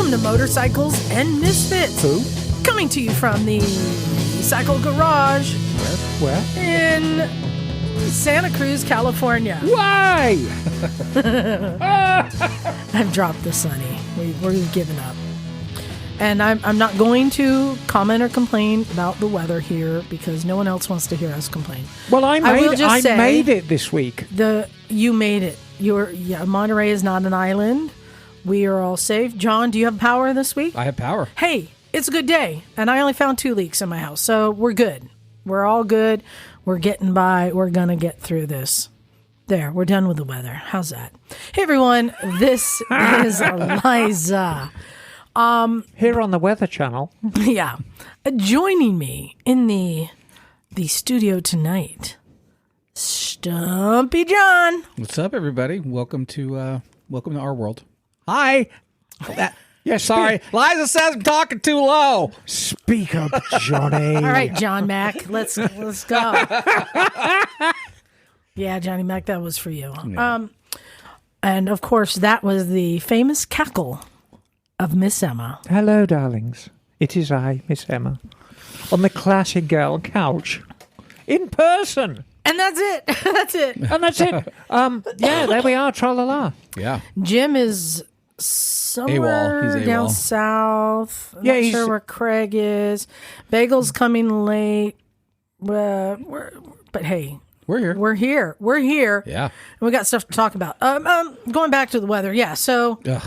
Welcome to Motorcycles and Misfits. Who? Coming to you from the Cycle Garage. Where? In Santa Cruz, California. Why? I've dropped the sunny. We're giving up. And I'm not going to comment or complain about the weather here because no one else wants to hear us complain. Well, I say, made it this week. You made it. Monterey is not an island. We are all safe. John, do you have power this week? I have power. Hey, it's a good day. And I only found 2 leaks in my house. So we're good. We're all good. We're getting by. We're going to get through this. There, we're done with the weather. How's that? Hey, everyone. This is Eliza. Here on the Weather Channel. Yeah. Joining me in the studio tonight, Stumpy John. What's up, everybody? Welcome to our world. Hi. Sorry. Liza says I'm talking too low. Speak up, Johnny. All right, John Mac. Let's go. Yeah, Johnny Mac, that was for you. Yeah. And of course, that was the famous cackle of Miss Emma. Hello, darlings. It is I, Miss Emma, on the Classic Girl couch, in person. And that's it. That's it. And that's it. Yeah, there we are, tra-la-la. Yeah. Jim is somewhere AWOL. He's down AWOL. south. I'm Yeah, not he's- sure where Craig is. Bagel's coming late. But hey, We're here. We're here. Yeah. And we got stuff to talk about. Going back to the weather. Yeah. So Ugh.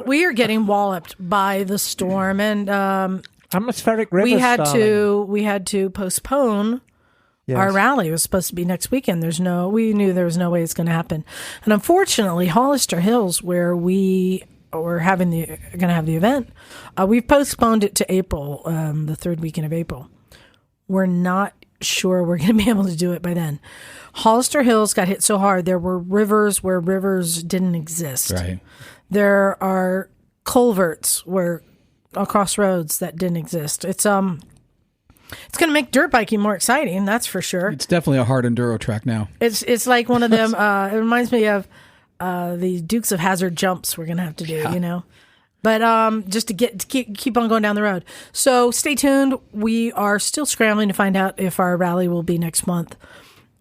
we are getting walloped by the storm, and Atmospheric rivers, we had to postpone. Yes. Our rally was supposed to be next weekend. We knew there was no way it's going to happen, and unfortunately, Hollister Hills, where we were going to have the event, we've postponed it to April, the third weekend of April. We're not sure we're going to be able to do it by then. Hollister Hills got hit so hard. There were rivers where rivers didn't exist. Right. There are culverts across roads that didn't exist. It's going to make dirt biking more exciting, that's for sure. It's definitely a hard enduro track now. It's like one of them. It reminds me of the Dukes of Hazzard jumps we're going to have to do, you know. But just to keep on going down the road. So stay tuned. We are still scrambling to find out if our rally will be next month.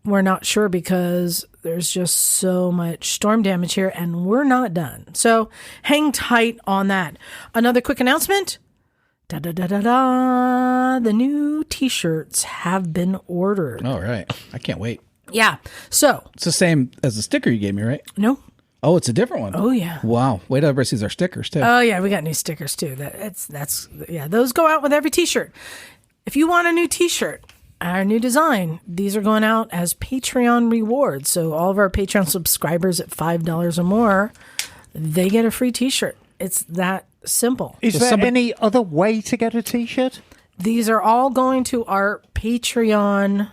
We're not sure because there's just so much storm damage here, and we're not done. So hang tight on that. Another quick announcement. Da-da-da-da-da. The new T-shirts have been ordered. All right. I can't wait. Yeah. So. It's the same as the sticker you gave me, right? No. Oh, it's a different one. Oh, yeah. Wow. Wait till everybody sees our stickers, too. Oh, yeah. We got new stickers, too. Those go out with every T-shirt. If you want a new T-shirt, our new design, these are going out as Patreon rewards. So all of our Patreon subscribers at $5 or more, they get a free T-shirt. It's that simple. Is there any other way to get a T-shirt? These are all going to our Patreon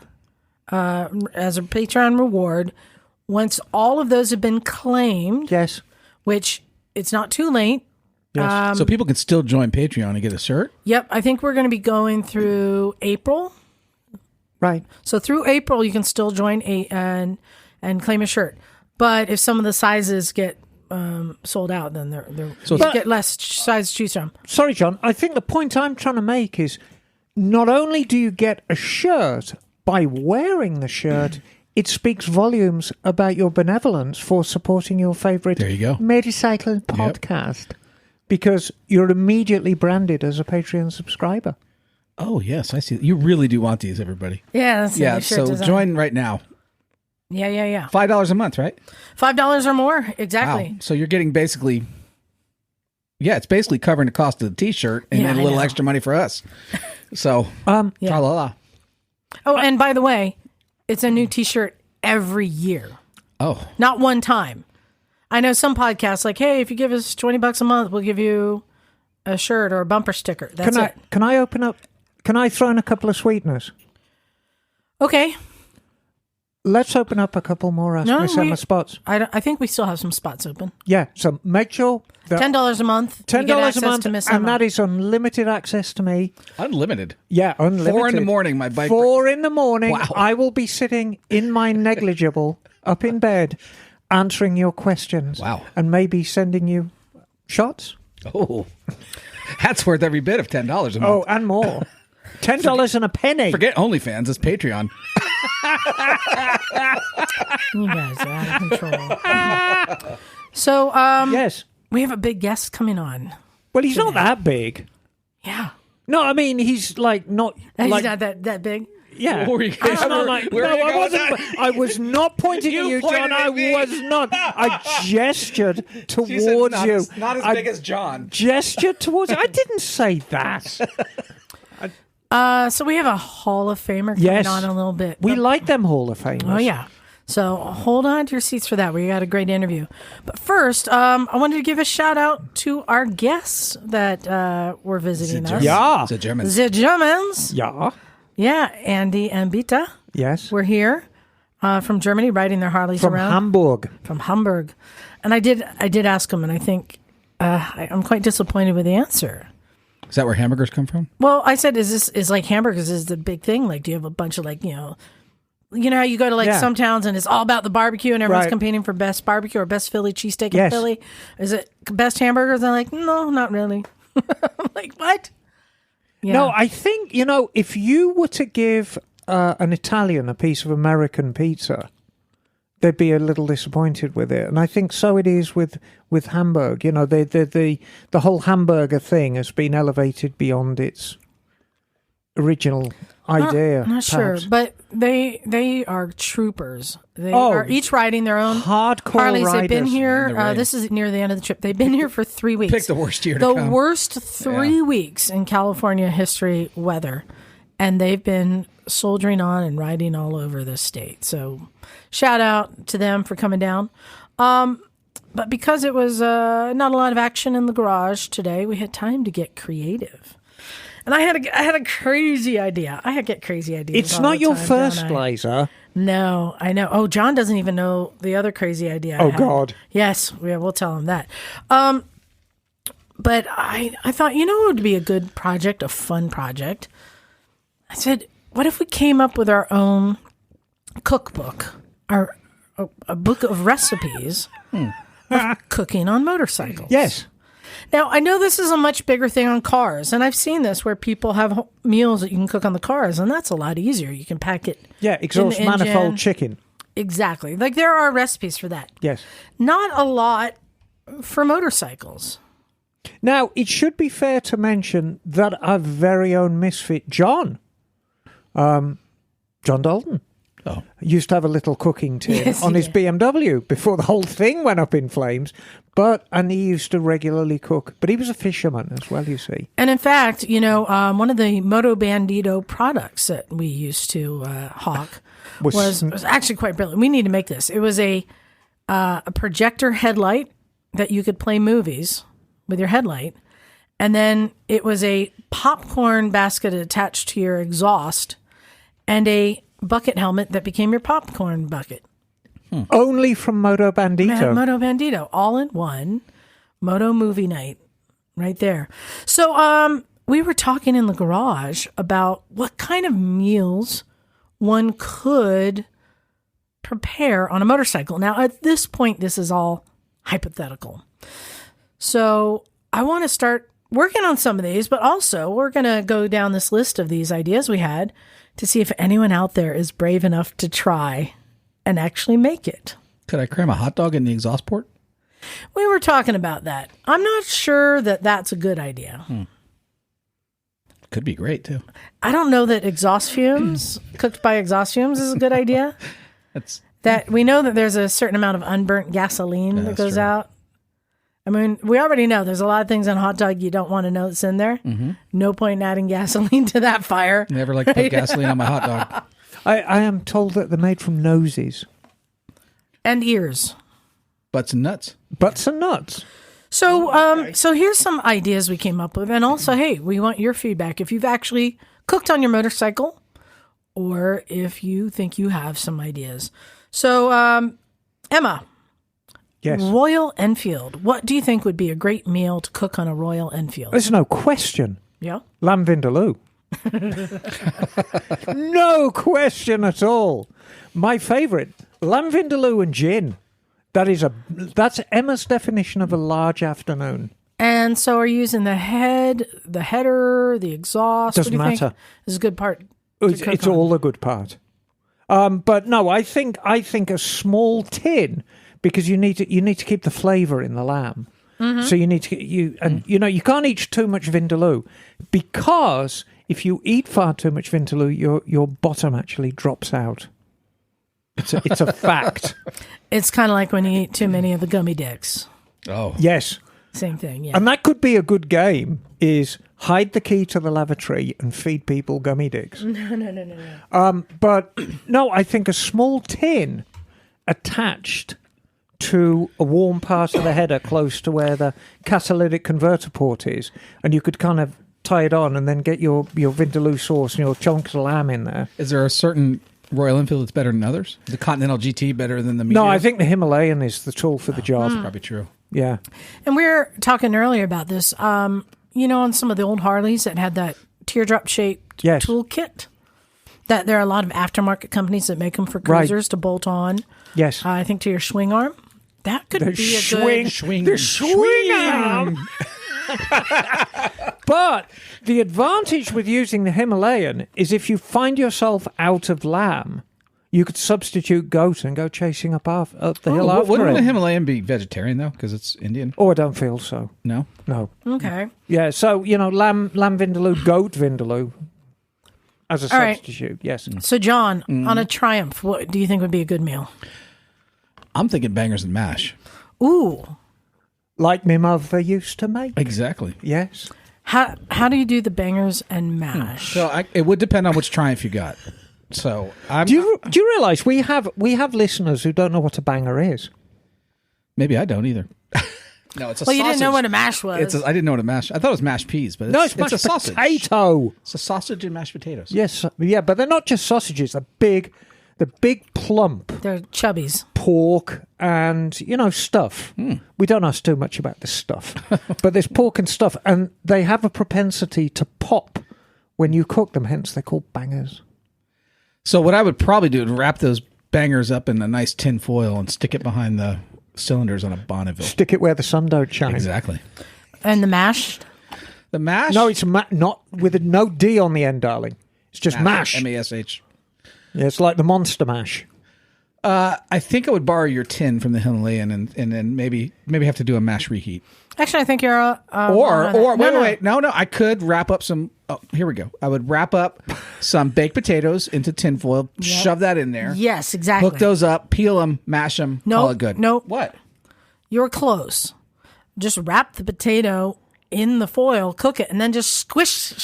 as a Patreon reward. Once all of those have been claimed, Yes. which it's not too late. Yes. So people can still join Patreon and get a shirt? Yep, I think we're going to be going through April. Right. So through April, you can still join and claim a shirt. But if some of the sizes get sold out, then you get less size to choose from. Sorry, John. I think the point I'm trying to make is not only do you get a shirt by wearing the shirt, it speaks volumes about your benevolence for supporting your favourite motorcycle podcast because you're immediately branded as a Patreon subscriber. Oh, yes. I see. You really do want these, everybody. Yeah, that's the shirt so design. join right now. Yeah. $5 a month, right? $5 or more, exactly. Wow. So you're getting basically... Yeah, it's basically covering the cost of the T-shirt and then a little extra money for us. So, tra-la-la. Oh, and by the way, it's a new T-shirt every year. Oh. Not one time. I know some podcasts like, hey, if you give us $20 a month, we'll give you a shirt or a bumper sticker. That's it. Can I open up? Can I throw in a couple of sweeteners? Okay. Let's open up a couple more Miss Emma spots. I think we still have some spots open. Yeah, so make sure that $10 a month. $10 a month, to Miss and Emma. that is unlimited access to me. Unlimited? Yeah, unlimited. 4 in the morning, my bike. 4 in the morning, Wow. I will be sitting in my negligible up in bed answering your questions. Wow. And maybe sending you shots. Oh, that's worth every bit of $10 a month. Oh, and more. $10 and a penny. Forget OnlyFans. It's Patreon. You guys are out of control. So, yes. we have a big guest coming on. Well, he's not that big. Yeah. No, I mean, he's like not... He's like, not that big. Yeah. Where are you guys- I was not pointing at you, John. I was not. I gestured towards you. Not as big as John. Gestured towards you. I didn't say that. So we have a Hall of Famer coming on a little bit. We like them Hall of Famers. Oh, yeah. So hold on to your seats for that. We got a great interview. But first, I wanted to give a shout out to our guests that were visiting us. Yeah. The Germans. The Germans. Yeah. Yeah. Andy and Bita. Yes. We're here from Germany, riding their Harleys around. From Hamburg. And I did ask them, and I think I'm quite disappointed with the answer. Is that where hamburgers come from? Well, I said, is like hamburgers is the big thing? Like, do you have a bunch of you know how you go to some towns and it's all about the barbecue and everyone's competing for best barbecue or best Philly cheesesteak in Philly? Is it best hamburgers? And I'm like, no, not really. I'm like, what? Yeah. No, I think, if you were to give an Italian a piece of American pizza, they'd be a little disappointed with it. And I think so it is with Hamburg. The whole hamburger thing has been elevated beyond its original idea. Not sure, but they are troopers. They are each riding their own hardcore Harleys. riders. They've been here. This is near the end of the trip. They've been here for 3 weeks. Pick the worst year to the come. worst 3 weeks in California history weather, and they've been soldiering on and riding all over the state. So shout out to them for coming down. But because it was not a lot of action in the garage today, we had time to get creative. And I had a crazy idea. I get crazy ideas. It's not your first, Liza. No, I know. Oh, John doesn't even know the other crazy idea. Oh, God. Yes, we'll tell him that. But I thought, it would be a good project, a fun project. I said, what if we came up with our own cookbook, a book of recipes of cooking on motorcycles? Yes. Now, I know this is a much bigger thing on cars, and I've seen this where people have meals that you can cook on the cars, and that's a lot easier. You can pack it. Yeah, exhaust manifold chicken. Exactly. Like, there are recipes for that. Yes. Not a lot for motorcycles. Now, it should be fair to mention that our very own misfit, John Dalton, used to have a little cooking tin on his BMW before the whole thing went up in flames. And he used to regularly cook. But he was a fisherman as well, you see. And in fact, one of the Moto Bandito products that we used to hawk was actually quite brilliant. We need to make this. It was a projector headlight that you could play movies with your headlight. And then it was a popcorn basket attached to your exhaust and a bucket helmet that became your popcorn bucket. Only from Moto Bandito. Moto Bandito, all in one. Moto movie night, right there. So we were talking in the garage about what kind of meals one could prepare on a motorcycle. Now, at this point, this is all hypothetical. So I want to start working on some of these, but also we're going to go down this list of these ideas we had to see if anyone out there is brave enough to try and actually make it. Could I cram a hot dog in the exhaust port? We were talking about that. I'm not sure that that's a good idea. Could be great, too. I don't know that exhaust fumes, cooked by exhaust fumes, is a good idea. That we know that there's a certain amount of unburnt gasoline that goes out. I mean, we already know there's a lot of things on hot dog you don't want to know that's in there. Mm-hmm. No point in adding gasoline to that fire. Never like to put gasoline on my hot dog. I am told that they're made from noses. And ears. Butts and nuts. Butts and nuts. So so here's some ideas we came up with. And also, hey, we want your feedback. If you've actually cooked on your motorcycle or if you think you have some ideas. So, Emma. Yes. Royal Enfield. What do you think would be a great meal to cook on a Royal Enfield? There's no question. Yeah. Lamb vindaloo. No question at all. My favourite, lamb vindaloo and gin. That's Emma's definition of a large afternoon. And so are you using the head, the header, the exhaust? Doesn't what do you matter. Think? This is a good part. It's all the good part. But no, I think a small tin, because you need to keep the flavour in the lamb. Mm-hmm. So you need to you can't eat too much vindaloo, because if you eat far too much vindaloo, your bottom actually drops out. It's a fact. It's kind of like when you eat too many of the gummy dicks. Oh. Yes. Same thing, yeah. And that could be a good game, is hide the key to the lavatory and feed people gummy dicks. No. But no, I think a small tin attached to a warm part of the header close to where the catalytic converter port is, and you could kind of tie it on and then get your vindaloo sauce and your chunks of lamb in there. Is there a certain Royal Enfield that's better than others? Is the Continental GT better than the Meteor? No, I think the Himalayan is the tool for the job. That's probably true. Yeah. And we were talking earlier about this, on some of the old Harleys that had that teardrop-shaped toolkit, that there are a lot of aftermarket companies that make them for cruisers to bolt on. Yes. I think to your swing arm. That could be a good... The swing arm! But the advantage with using the Himalayan is if you find yourself out of lamb, you could substitute goat and go chasing up the hill after Wouldn't it. the Himalayan be vegetarian, though, because it's Indian? Oh, I don't feel so. No? No. Okay. Yeah, so, lamb vindaloo, goat vindaloo as a substitute, yes. So, John, on a Triumph, what do you think would be a good meal? I'm thinking bangers and mash. Ooh. Like my mother used to make. Exactly. Yes. How do you do the bangers and mash? So it would depend on which Triumph you got. So do you realize we have listeners who don't know what a banger is? Maybe I don't either. No, it's a sausage. You didn't know what a mash was. I didn't know what a mash. I thought it was mashed peas, but it's a sausage. Potato. It's a sausage and mashed potatoes. Yes, yeah, but they're not just sausages. They're big plump. They're chubbies. Pork and stuff. We don't ask too much about the stuff, but there's pork and stuff, and they have a propensity to pop when you cook them. Hence, they're called bangers. So what I would probably do is wrap those bangers up in a nice tin foil and stick it behind the cylinders on a Bonneville. Stick it where the sun don't shine. Exactly. And the mash? The mash? No, it's not with no D on the end, darling. It's just mash. M-A-S-H. Yeah, it's like the Monster Mash. I think I would borrow your tin from the Himalayan and then maybe have to do a mash reheat. Actually, I think you're... wait. No. I could wrap up some... Oh, here we go. I would wrap up some baked potatoes into tinfoil, shove that in there. Yes, exactly. Hook those up, peel them, mash them, call it good. Nope. What? You're close. Just wrap the potato in the foil, cook it, and then just squish the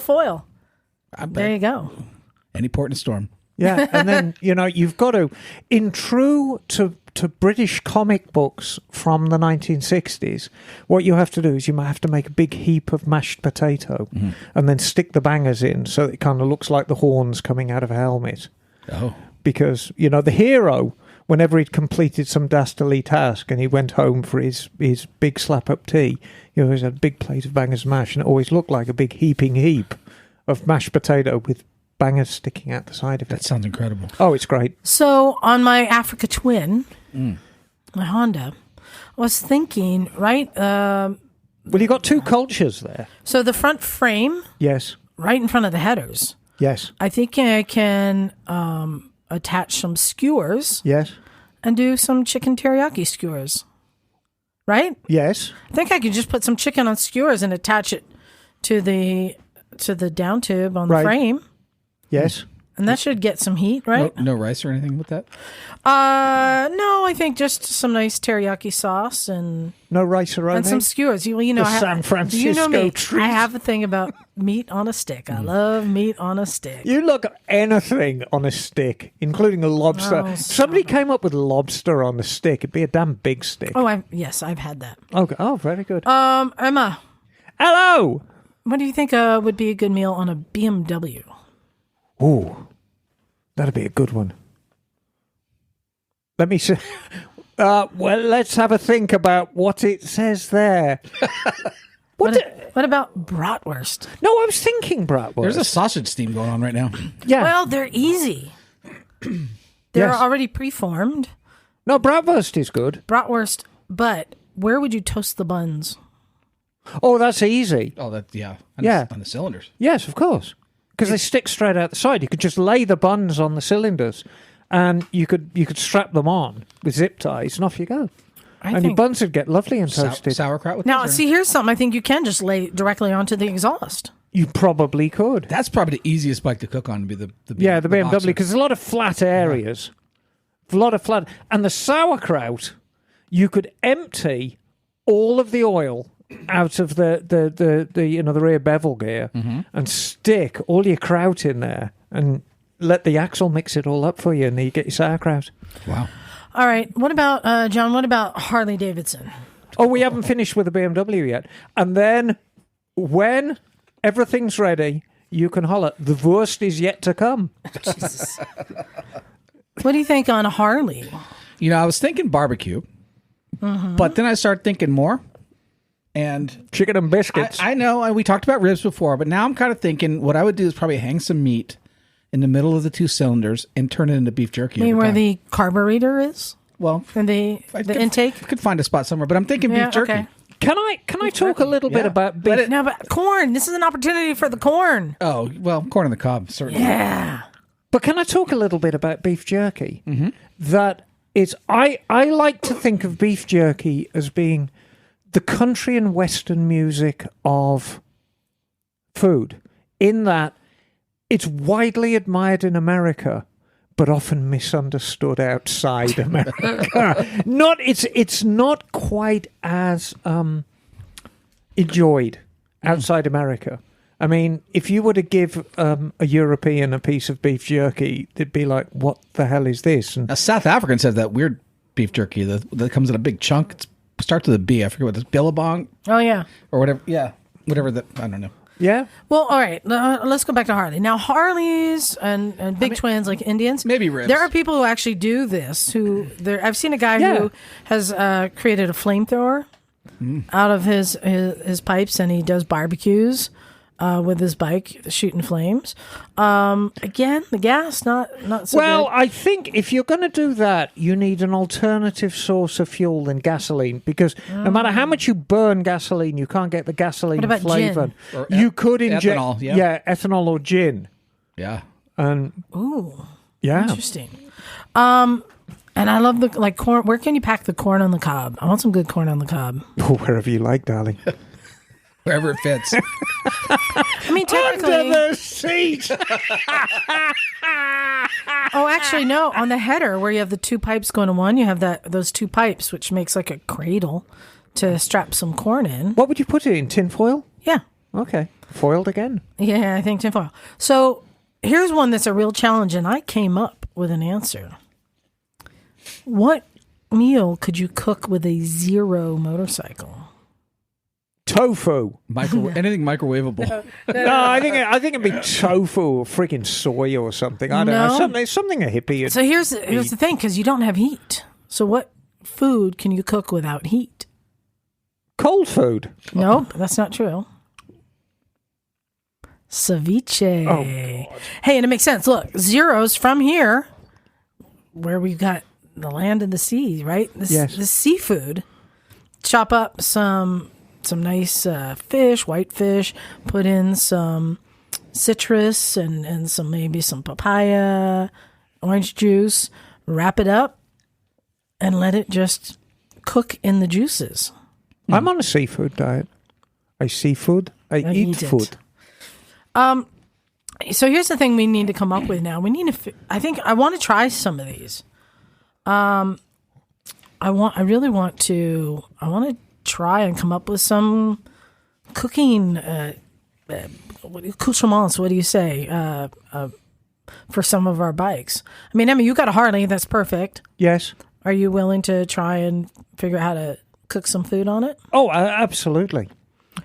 foil. There you go. Any port in a storm. Yeah, and then, you've got to... In true to British comic books from the 1960s, what you have to do is you might have to make a big heap of mashed potato and then stick the bangers in so it kind of looks like the horns coming out of a helmet. Oh. Because, the hero, whenever he'd completed some dastardly task and he went home for his big slap-up tea, he always had a big plate of bangers mash, and it always looked like a big heaping heap of mashed potato with bangers sticking out the side of it. That sounds incredible. Oh, it's great. So on my Africa Twin, my Honda, I was thinking, right? Well, you got two cultures there. So the front frame, Yes. right in front of the headers. Yes. I think I can attach some skewers Yes. and do some chicken teriyaki skewers. Right? Yes. I think I could just put some chicken on skewers and attach it to the down tube on the frame. Yes. And that should get some heat, right? No rice or anything with that? No, I think just some nice teriyaki sauce and no rice or and some skewers. San Francisco me. treat. I have a thing about meat on a stick. I love meat on a stick. You look at anything on a stick, including a lobster. Oh, if somebody came up with lobster on a stick, it'd be a damn big stick. Oh, yes, I've had that. Okay. Oh, very good. Emma. Hello. What do you think would be a good meal on a BMW? Ooh, that'd be a good one. Let me see. Well, let's have a think about what it says there. What about bratwurst? No, I was thinking bratwurst. There's a sausage steam going on right now. Yeah. Well, they're easy. They're Yes. already preformed. No, bratwurst is good. Bratwurst, but where would you toast the buns? Oh, that's easy. Oh, that yeah. On the cylinders. Yes, of course. Because they stick straight out the side. You could just lay the buns on the cylinders, and you could strap them on with zip ties, and off you go. And your buns would get lovely and toasted. Sauerkraut with Now, this, or- see, here's something I think you can just lay directly onto the exhaust. You probably could. That's probably the easiest bike to cook on. Would be the BMW, Boxer. because there's a lot of flat areas. A lot of flat. And the sauerkraut, you could empty all of the oil out of the rear bevel gear and stick all your kraut in there and let the axle mix it all up for you, and then you get your sauerkraut. Wow. All right. What about, John, what about Harley Davidson? Oh, we haven't finished with the BMW yet. And then when everything's ready, you can holler, the worst is yet to come. Jesus. What do you think on a Harley? I was thinking barbecue, but then I started thinking more. And Chicken and biscuits. I know we talked about ribs before, but now I'm kind of thinking what I would do is probably hang some meat in the middle of the two cylinders and turn it into beef jerky. I mean, over where time. the carburetor is? Well, And the intake? I could find a spot somewhere, but I'm thinking beef jerky. Okay. Can I talk a little bit about beef? No, but corn. This is an opportunity for the corn. Oh, well, corn on the cob, certainly. Yeah. But can I talk a little bit about beef jerky? That is, I like to think of beef jerky as being the country and western music of food, in that it's widely admired in America, but often misunderstood outside America. It's not quite as enjoyed outside America. I mean, if you were to give a European a piece of beef jerky, they'd be like, "What the hell is this?" And Now, South Africans have that weird beef jerky that comes in a big chunk. It starts with a B. I forget what it is. Billabong Oh, yeah. or whatever. Yeah, whatever that. I don't know. yeah, Well, all right. Let's go back to Harley. Now, Harleys and big twins like Indians. maybe ribs. There are people who actually do this. I've seen a guy who has created a flamethrower out of his pipes, and he does barbecues with his bike, shooting flames. Again, the gas not so well, good. I think if you're going to do that, you need an alternative source of fuel than gasoline, because no matter how much you burn gasoline, you can't get the gasoline What about flavor. Or You could inject ethanol, yeah. ethanol or gin, Yeah. and Ooh, yeah, interesting. And I love the corn. Where can you pack the corn on the cob? I want some good corn on the cob. wherever you like, darling. Wherever it fits. I mean, technically. Under the seat. Oh, actually, no. On the header, where you have the two pipes going to one, you have those two pipes, which makes like a cradle to strap some corn in. What would you put it in? Tin foil? Yeah. Okay, foiled again. Yeah, I think tinfoil. So here's one that's a real challenge, and I came up with an answer. What meal could you cook with a zero motorcycle? Tofu. Anything microwavable. No, I think it'd be tofu or freaking soy or something. I don't know. Something a hippie. So here's the thing, because you don't have heat. So what food can you cook without heat? Cold food. Nope, that's not true. Ceviche. Oh, God. Hey, and it makes sense. Look, zeros from here, where we've got the land and the sea, right? Yes. This seafood. Chop up some nice fish, white fish. Put in some citrus and maybe some papaya, orange juice. Wrap it up and let it just cook in the juices. I'm on a seafood diet. I seafood. I eat it. food. So here's the thing we need to come up with now. We need to. I want to try some of these. I really want to try and come up with some cooking accoutrements. What do you say? For some of our bikes. I mean, Emma, you got a Harley. That's perfect. Yes. Are you willing to try and figure out how to cook some food on it? Oh, absolutely.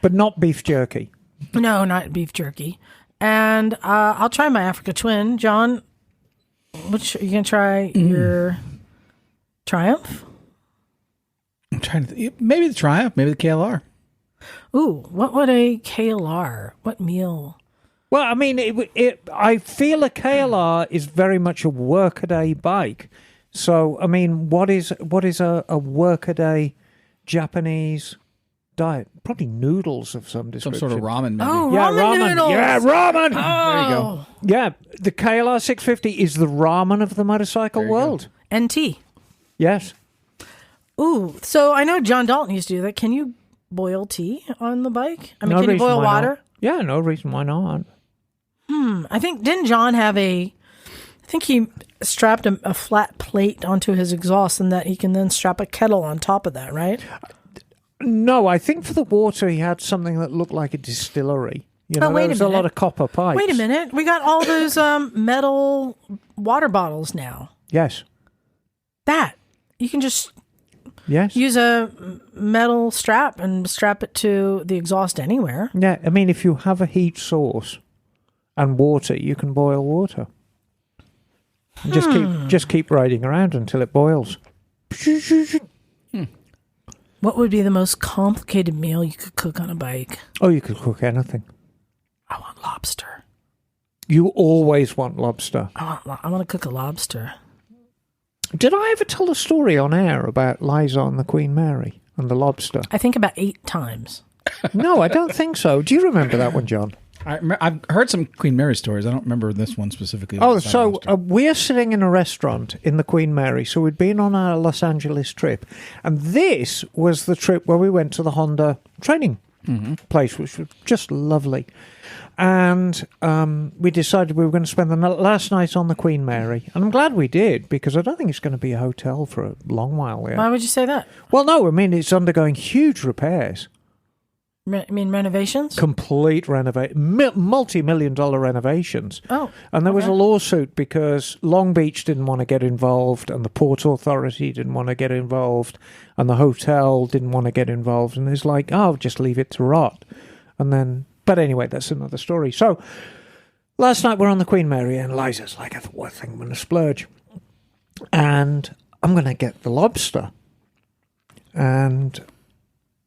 But not beef jerky. No, not beef jerky. And I'll try my Africa Twin. John, which you gonna try your Triumph? I'm trying to maybe the Triumph, maybe the KLR. Ooh, what would a KLR? What meal? Well, I mean, I feel a KLR is very much a workaday bike. So, I mean, what is a workaday Japanese diet? Probably noodles of some description. Some sort of ramen, maybe. Oh, Yeah, ramen noodles. Yeah, ramen. Oh. There you go. Yeah, the KLR 650 is the ramen of the motorcycle world. And tea. Yes. Ooh, so I know John Dalton used to do that. Can you boil tea on the bike? I mean, No can you reason boil why water? not. Yeah, no reason why not. I think, didn't John have I think he strapped a flat plate onto his exhaust and that he can then strap a kettle on top of that, right? No, I think for the water he had something that looked like a distillery. You know, wait there a was a lot minute. of copper pipes. Wait a minute. We got all those metal water bottles now. Yes. That. You can just Yes. use a metal strap and strap it to the exhaust anywhere. Yeah, I mean, if you have a heat source and water, you can boil water. And just keep riding around until it boils. What would be the most complicated meal you could cook on a bike? Oh, you could cook anything. I want lobster. You always want lobster. I want to cook a lobster. Did I ever tell a story on air about Liza and the Queen Mary and the lobster? I think about 8 times. No, I don't think so. Do you remember that one, John? I've heard some Queen Mary stories. I don't remember this one specifically. Oh, so we're sitting in a restaurant in the Queen Mary. So we'd been on our Los Angeles trip. And this was the trip where we went to the Honda training place, which was just lovely. And we decided we were going to spend the last night on the Queen Mary. And I'm glad we did, because I don't think it's going to be a hotel for a long while yet. Why would you say that? Well, no, I mean, it's undergoing huge repairs. I mean renovations? Complete renovation, multi-million-dollar renovations. Oh, and there was a lawsuit because Long Beach didn't want to get involved, and the Port Authority didn't want to get involved, and the hotel didn't want to get involved. And it's like, oh, just leave it to rot. And then, but anyway, that's another story. So last night we're on the Queen Mary, and Liza's like, I think I'm going to splurge, and I'm going to get the lobster. And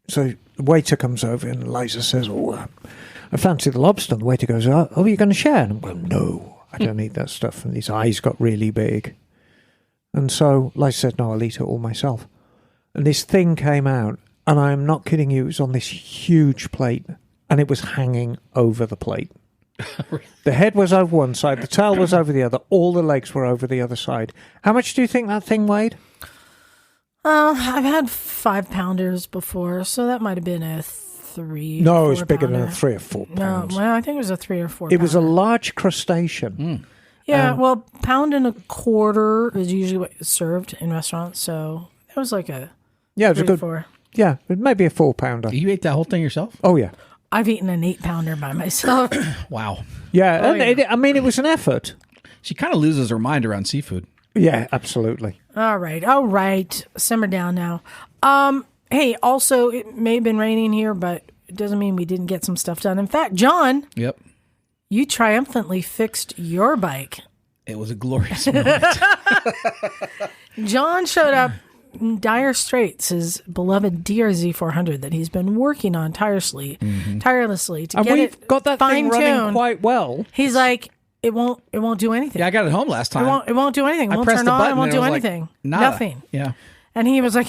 so the waiter comes over and Liza says, I fancy the lobster. And the waiter goes, oh, you're going to share? And I'm going, no, I don't eat that stuff. And his eyes got really big. And so Liza said, no, I'll eat it all myself. And this thing came out, and I'm not kidding you, it was on this huge plate, and it was hanging over the plate. The head was over one side, the tail was over the other, all the legs were over the other side. How much do you think that thing weighed? I've had 5-pounders before, so that might have been a 3. No, it or was 4 bigger pounder. than a 3 or 4 No, pounds. well, I think it was a 3 or 4. It was a large crustacean. Yeah, well, £1.25 is usually what is served in restaurants, so it was like a Yeah, it was 3 a good. 4. Yeah, it may be a 4-pounder. You ate that whole thing yourself? Oh yeah, I've eaten an 8-pounder by myself. Wow. yeah. Oh, and I mean, it was an effort. She kind of loses her mind around seafood. Yeah, absolutely. All right. Simmer down now. Hey, also, it may have been raining here, but it doesn't mean we didn't get some stuff done. In fact, John, Yep. you triumphantly fixed your bike. It was a glorious moment. John showed up in dire straits, his beloved DRZ 400 that he's been working on tirelessly to And get we've it got that thing running fine-tuned. quite well. He's like, it won't do anything. Yeah, I got it home last time. It won't do anything. It I won't pressed turn the on. button It won't and do it was like, anything. nada. Nothing. Yeah. And he was like,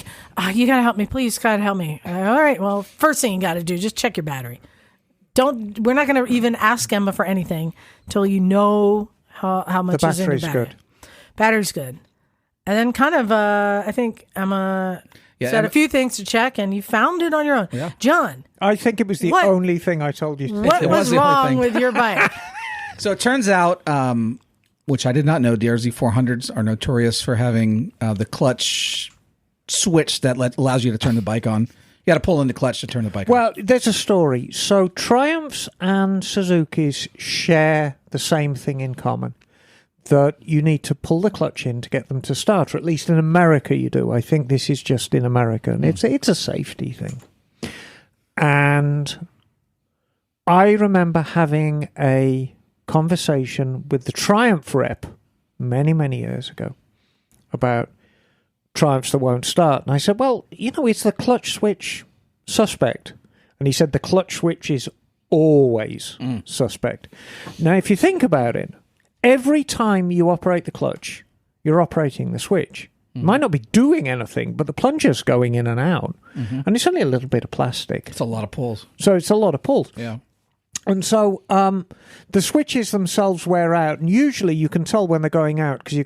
you got to help me. Please, got to help me. All right. Well, first thing you got to do, just check your battery. We're not going to even ask Emma for anything until you know how much is in the battery's battery. good. Battery's good. And then kind of, I think Emma said a few things to check, and you found it on your own. Yeah. John, I think it was the What? only thing I told you to what do. was was the only wrong thing. with your bike? So it turns out, which I did not know, DRZ 400s are notorious for having the clutch switch that allows you to turn the bike on. You got to pull in the clutch to turn the bike on. Well, there's a story. So Triumphs and Suzukis share the same thing in common, that you need to pull the clutch in to get them to start, or at least in America you do. I think this is just in America, and it's a safety thing. And I remember having a conversation with the Triumph rep many, many years ago about Triumphs that won't start. And I said, well, it's the clutch switch suspect. And he said the clutch switch is always suspect. Now, if you think about it, every time you operate the clutch, you're operating the switch. It might not be doing anything, but the plunger's going in and out. And it's only a little bit of plastic. It's a lot of pulls. So it's a lot of pulls. Yeah. And so the switches themselves wear out, and usually you can tell when they're going out because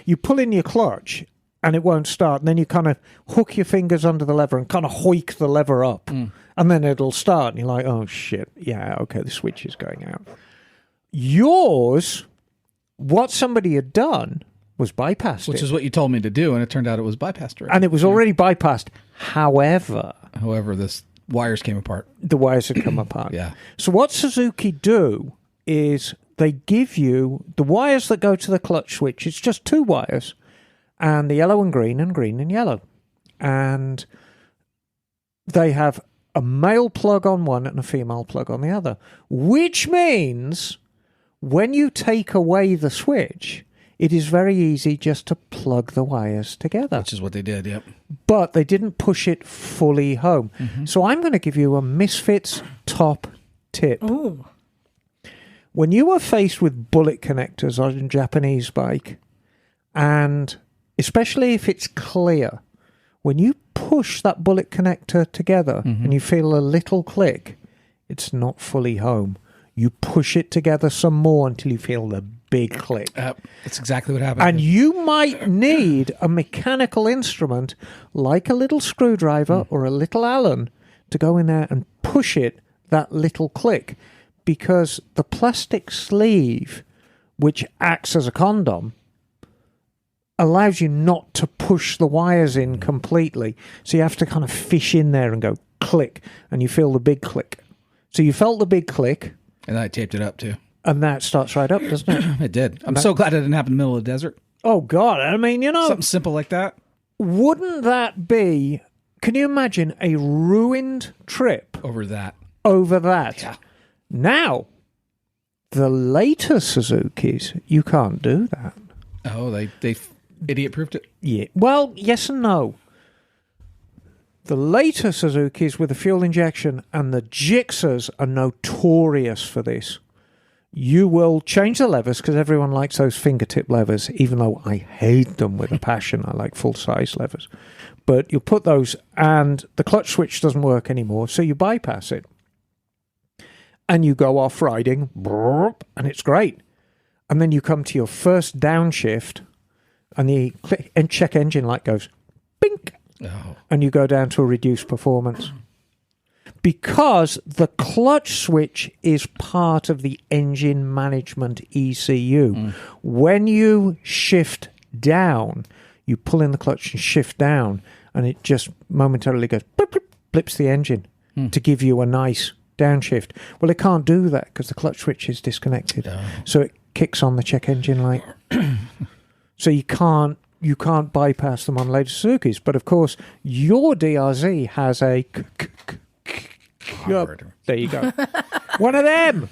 you pull in your clutch and it won't start, and then you kind of hook your fingers under the lever and kind of hoik the lever up, and then it'll start, and you're like, oh shit, yeah, okay, the switch is going out. Yours, what somebody had done was bypassed Which it. is what you told me to do, and it turned out it was bypassed already. And it was already bypassed. However, this wires came apart. the wires had come apart. Yeah. So what Suzuki do is they give you the wires that go to the clutch switch. It's just 2 wires, and the yellow and green and yellow. And they have a male plug on one and a female plug on the other, which means when you take away the switch, it is very easy just to plug the wires together. Which is what they did, yep. But they didn't push it fully home. So I'm going to give you a Misfits top tip. Ooh. When you are faced with bullet connectors on a Japanese bike, and especially if it's clear, when you push that bullet connector together and you feel a little click, it's not fully home. You push it together some more until you feel the big click. That's exactly what happened. And you might need a mechanical instrument like a little screwdriver or a little Allen to go in there and push it that little click, because the plastic sleeve, which acts as a condom, allows you not to push the wires in completely. So you have to kind of fish in there and go click, and you feel the big click. So you felt the big click. And I taped it up, too. And that starts right up, doesn't it? It did. I'm so glad it didn't happen in the middle of the desert. Oh, God. I mean, Something simple like that. Wouldn't that be... Can you imagine a ruined trip Over that. Yeah. Now, the later Suzukis, you can't do that. Oh, they idiot-proofed it? Yeah. Well, yes and no. The later Suzukis with the fuel injection and the Gixxers are notorious for this. You will change the levers because everyone likes those fingertip levers, even though I hate them with a passion. I like full-size levers. But you'll put those, and the clutch switch doesn't work anymore, so you bypass it. And you go off riding, and it's great. And then you come to your first downshift, and the check engine light goes, bink, and you go down to a reduced performance. Because the clutch switch is part of the engine management ECU. When you shift down, you pull in the clutch and shift down, and it just momentarily goes, blip, blip, blips the engine to give you a nice downshift. Well, it can't do that because the clutch switch is disconnected. So it kicks on the check engine light. So you can't bypass them on later Suzukis. But of course, your DRZ has a there you go. One of them.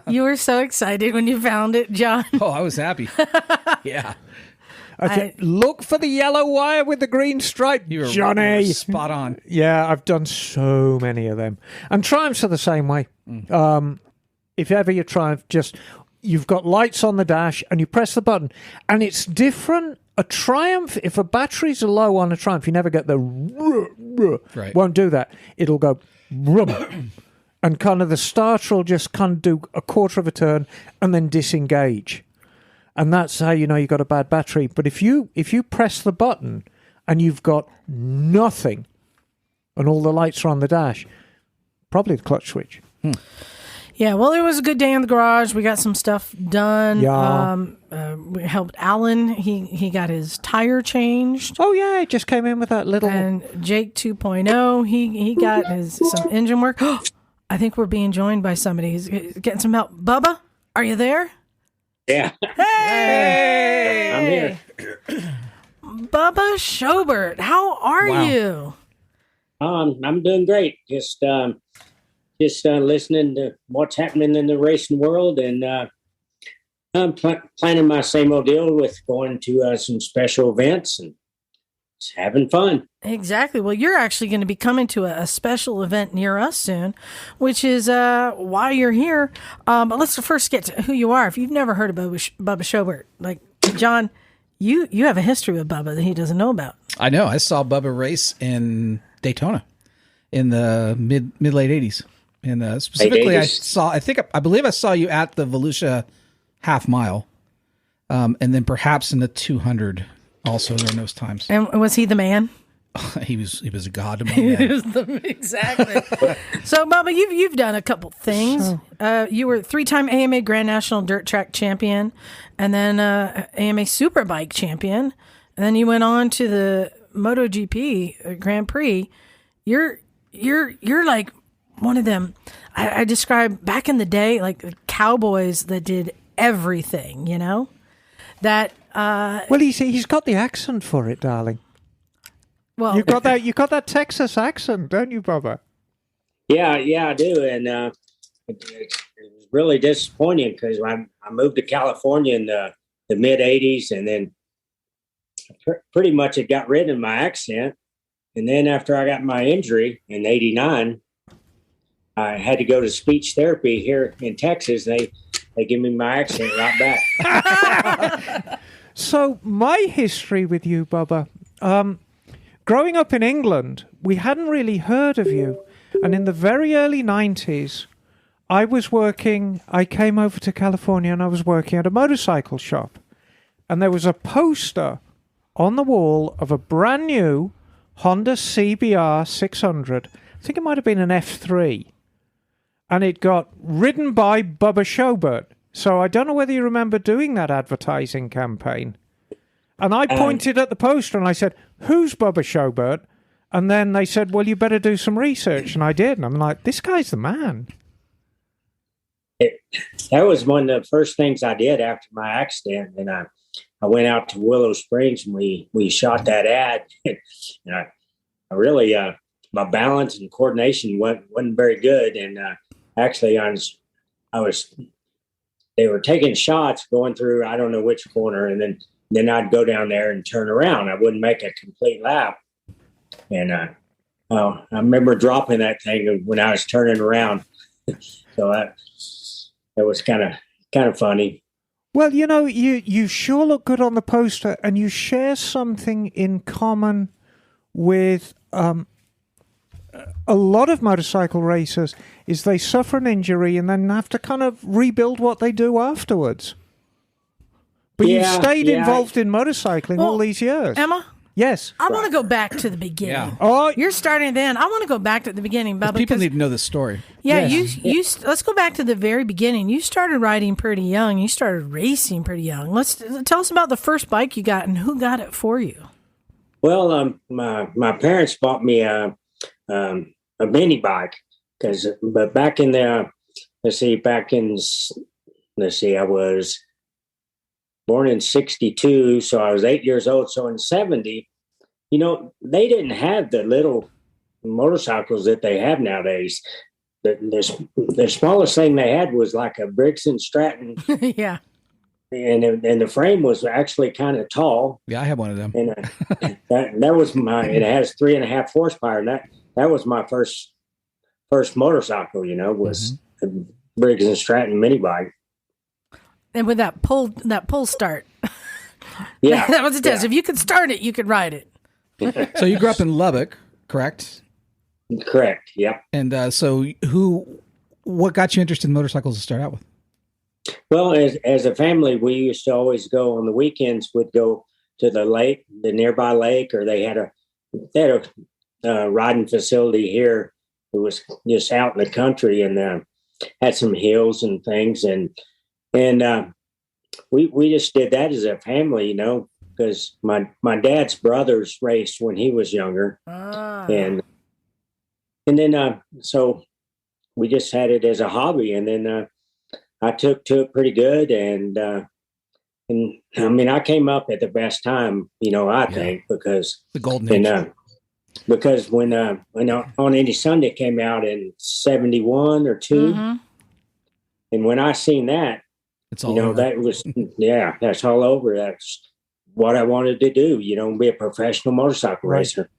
You were so excited when you found it, John. Oh, I was happy. Yeah. Okay, look for the yellow wire with the green stripe, Johnny. You were spot on. Yeah, I've done so many of them. And Triumphs are the same way. If ever you Triumph, you've got lights on the dash and you press the button. And it's different. A Triumph, if a batteries are low on a Triumph, you never get the Right. Won't do that. It'll go rum. And kind of the starter will just kind of do a quarter of a turn and then disengage. And that's how you know you've got a bad battery. But if you press the button and you've got nothing and all the lights are on the dash, probably the clutch switch. Yeah, well, it was a good day in the garage. We got some stuff done. Yeah. We helped Alan. He got his tire changed. Oh, yeah, it just came in with that little... And Jake 2.0, he got some engine work. I think we're being joined by somebody. He's getting some help. Bubba, are you there? Yeah. Hey! I'm here. Bubba Shobert, how are you? I'm doing great. Just listening to what's happening in the racing world, and I'm planning my same old deal with going to some special events and just having fun. Exactly. Well, you're actually going to be coming to a special event near us soon, which is why you're here. But let's first get to who you are. If you've never heard of Bubba Shobert, like John, you have a history with Bubba that he doesn't know about. I know. I saw Bubba race in Daytona in the mid late 80s. And specifically, I believe I saw you at the Volusia half mile, and then perhaps in the 200 also during those times. And was he the man? He was a god among men. Exactly. So, Bubba, you've done a couple things. You were 3-time AMA Grand National Dirt Track Champion, and then AMA Superbike Champion, and then you went on to the MotoGP Grand Prix. You're like one of them. I describe back in the day like the cowboys that did everything. You know that. Well, he's got the accent for it, darling. Well, you got that Texas accent, don't you, Bubba? Yeah, I do. And it was really disappointing because I moved to California in the mid 80s, and then pretty much it got rid of my accent. And then after I got my injury in 89, I had to go to speech therapy here in Texas. They give me my accent right back. So my history with you, Bubba, growing up in England, we hadn't really heard of you. And in the very early 90s, I came over to California and I was working at a motorcycle shop. And there was a poster on the wall of a brand new Honda CBR 600. I think it might have been an F3. And it got ridden by Bubba Shobert. So I don't know whether you remember doing that advertising campaign. And I pointed at the poster and I said, "Who's Bubba Shobert?" And then they said, "Well, you better do some research." And I did. And I'm like, this guy's the man. That was one of the first things I did after my accident. And I went out to Willow Springs and we shot that ad. And I really, my balance and coordination wasn't very good. And actually, they were taking shots going through, I don't know which corner. And then I'd go down there and turn around. I wouldn't make a complete lap. And I remember dropping that thing when I was turning around. So that was kind of funny. Well, you know, you sure look good on the poster, and you share something in common with a lot of motorcycle racers, is they suffer an injury and then have to kind of rebuild what they do afterwards. But you stayed involved in motorcycling all these years. Emma? Yes. I want to go back to the beginning. Yeah. Oh, you're starting then. I want to go back to the beginning, Bubba. People need to know the story. Yeah, yes. Let's go back to the very beginning. You started riding pretty young. You started racing pretty young. Tell us about the first bike you got and who got it for you. Well, my parents bought me a mini bike but back in the I was born in 62, so I was 8 years old. So in 70, they didn't have the little motorcycles that they have nowadays. The smallest thing they had was like a Briggs and Stratton. Yeah. And the frame was actually kind of tall. Yeah, I have one of them. And that was it has 3.5 horsepower. And that was my first motorcycle, was a Briggs and Stratton mini bike. And with that pull start. Yeah. That was a test. Yeah. If you could start it, you could ride it. So you grew up in Lubbock, correct? Correct. Yeah. And what got you interested in motorcycles to start out with? Well, as a family, we used to always go on the weekends. We'd go to the lake, the nearby lake, or they had a riding facility here. It was just out in the country and had some hills and things, and we just did that as a family, because my dad's brothers raced when he was younger, and then so we just had it as a hobby, and then I took to it pretty good, and I mean I came up at the best time, I think, because the golden age. Because when On Any Sunday came out in 71 or 2, and when I seen that, it's all over. that was that's all over. what I wanted to do, be a professional motorcycle racer.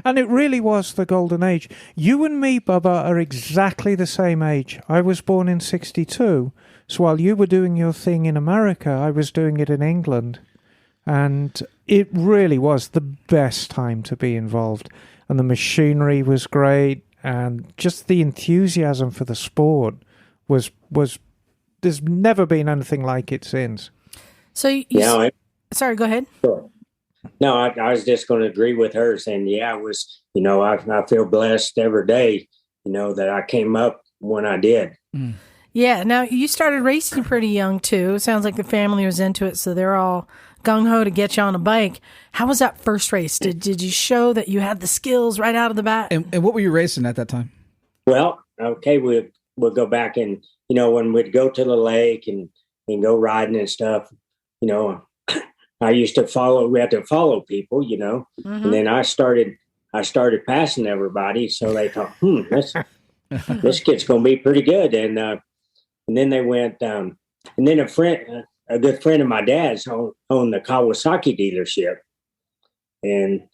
And it really was the golden age. You and me, Bubba, are exactly the same age. I was born in 62. So while you were doing your thing in America, I was doing it in England. And it really was the best time to be involved. And the machinery was great. And just the enthusiasm for the sport was there's never been anything like it since. So sorry, go ahead. Sure. No, I was just going to agree with her saying, yeah, it was, I feel blessed every day, that I came up when I did. Mm. Yeah. Now, you started racing pretty young, too. It sounds like the family was into it, so they're all gung-ho to get you on a bike. How was that first race? Did you show that you had the skills right out of the bat? And what were you racing at that time? Well, okay, we'll go back and, when we'd go to the lake and go riding and stuff, I used to we had to follow people, Mm-hmm. and then I started passing everybody. So they thought, this kid's going to be pretty good. And then they went, and then a good friend of my dad's owned the Kawasaki dealership. And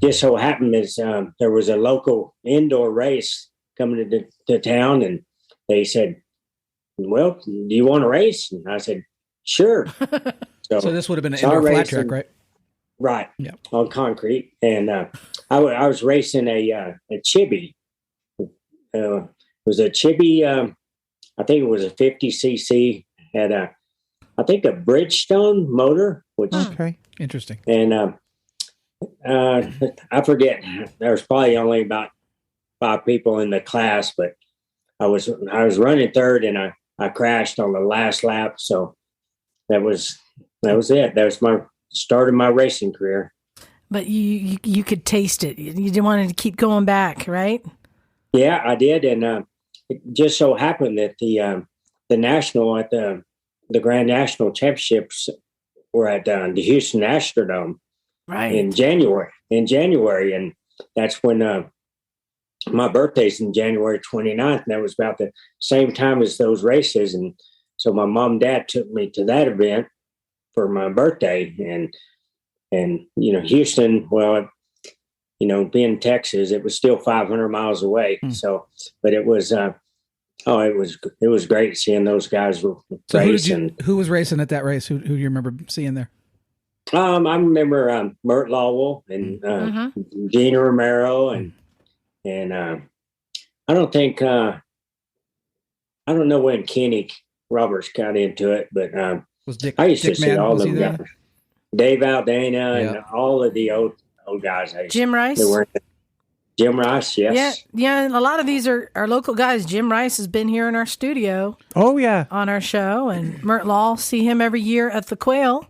just so happened is there was a local indoor race coming to town, and they said, well, do you want to race? And I said, sure. So this would have been an indoor flat track, right? Right. Yeah. On concrete. And I was racing a Chibi. It was a Chibi, I think it was a 50cc, had I think a Bridgestone motor, which okay, interesting. And I forget, there was probably only about 5 people in the class, but I was running third, and I crashed on the last lap. So that was it. That was my start of my racing career. But you could taste it. You didn't want to keep going back, right? Yeah, I did, and it just so happened that the national at the Grand National Championships were at the Houston Astrodome, right, in January, and that's when my birthday's in January 29th, and that was about the same time as those races. And so my mom and dad took me to that event for my birthday, and Houston, well, being Texas, it was still 500 miles away. So, but it was, it was great seeing those guys race. Who was racing at that race? Who do you remember seeing there? I remember Mert Lawwell and Gina Romero, and I don't think I don't know when Kenny Roberts got into it, but was Dick, I used Dick to see Man, all was them he guys, there? Dave Aldana, and all of the old guys. Jim Rice. They were Jim Rice, yes. Yeah. And a lot of these are local guys. Jim Rice has been here in our studio. Oh, yeah. On our show. And Mert Law, see him every year at the Quail.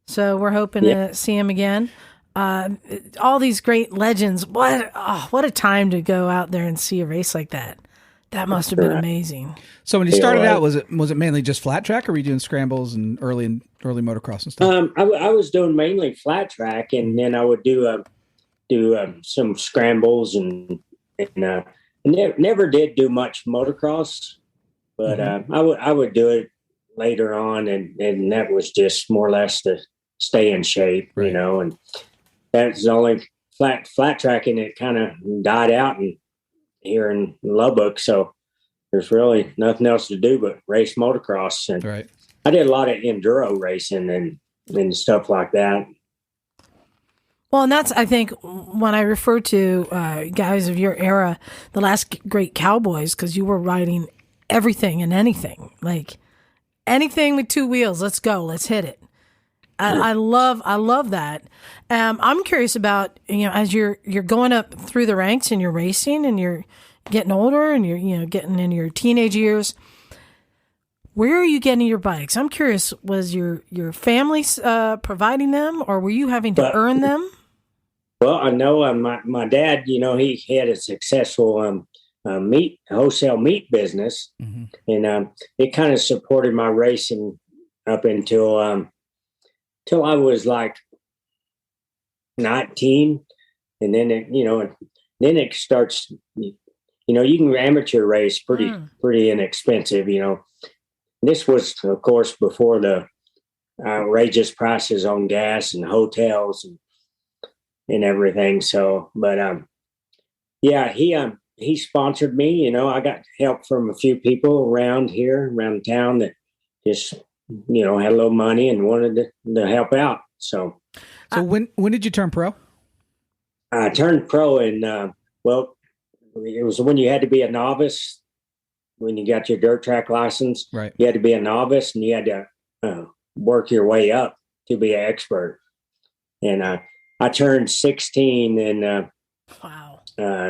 So we're hoping to see him again. All these great legends. What a time to go out there and see a race like that. That must have been amazing. So when you started out, was it mainly just flat track, or were you doing scrambles and early motocross and stuff? I was doing mainly flat track, and then I would do some scrambles, and never did do much motocross, but I would do it later on, and that was just more or less to stay in shape, right. And that's the only flat tracking. It kind of died out here in Lubbock, so there's really nothing else to do but race motocross. And right. I did a lot of enduro racing and stuff like that. Well, and that's, I think, when I refer to guys of your era, the last great cowboys, because you were riding everything and anything, like anything with 2 wheels. Let's go. Let's hit it. I love that. I'm curious about, as you're going up through the ranks and you're racing and you're getting older and you're getting in your teenage years, where are you getting your bikes? I'm curious, was your family providing them, or were you having to earn them? Well, I know my dad, he had a successful wholesale meat business, and it kind of supported my racing up until I was like 19, and then it starts. You can amateur race pretty inexpensive. This was, of course, before the outrageous prices on gas and hotels and everything. So, but yeah, he sponsored me. You know, I got help from a few people around town that just, you know, had a little money and wanted to help out. So when did you turn pro? I turned pro in, well, it was when you had to be a novice. When you got your dirt track license, right? You had to be a novice and you had to work your way up to be an expert. And I turned 16 in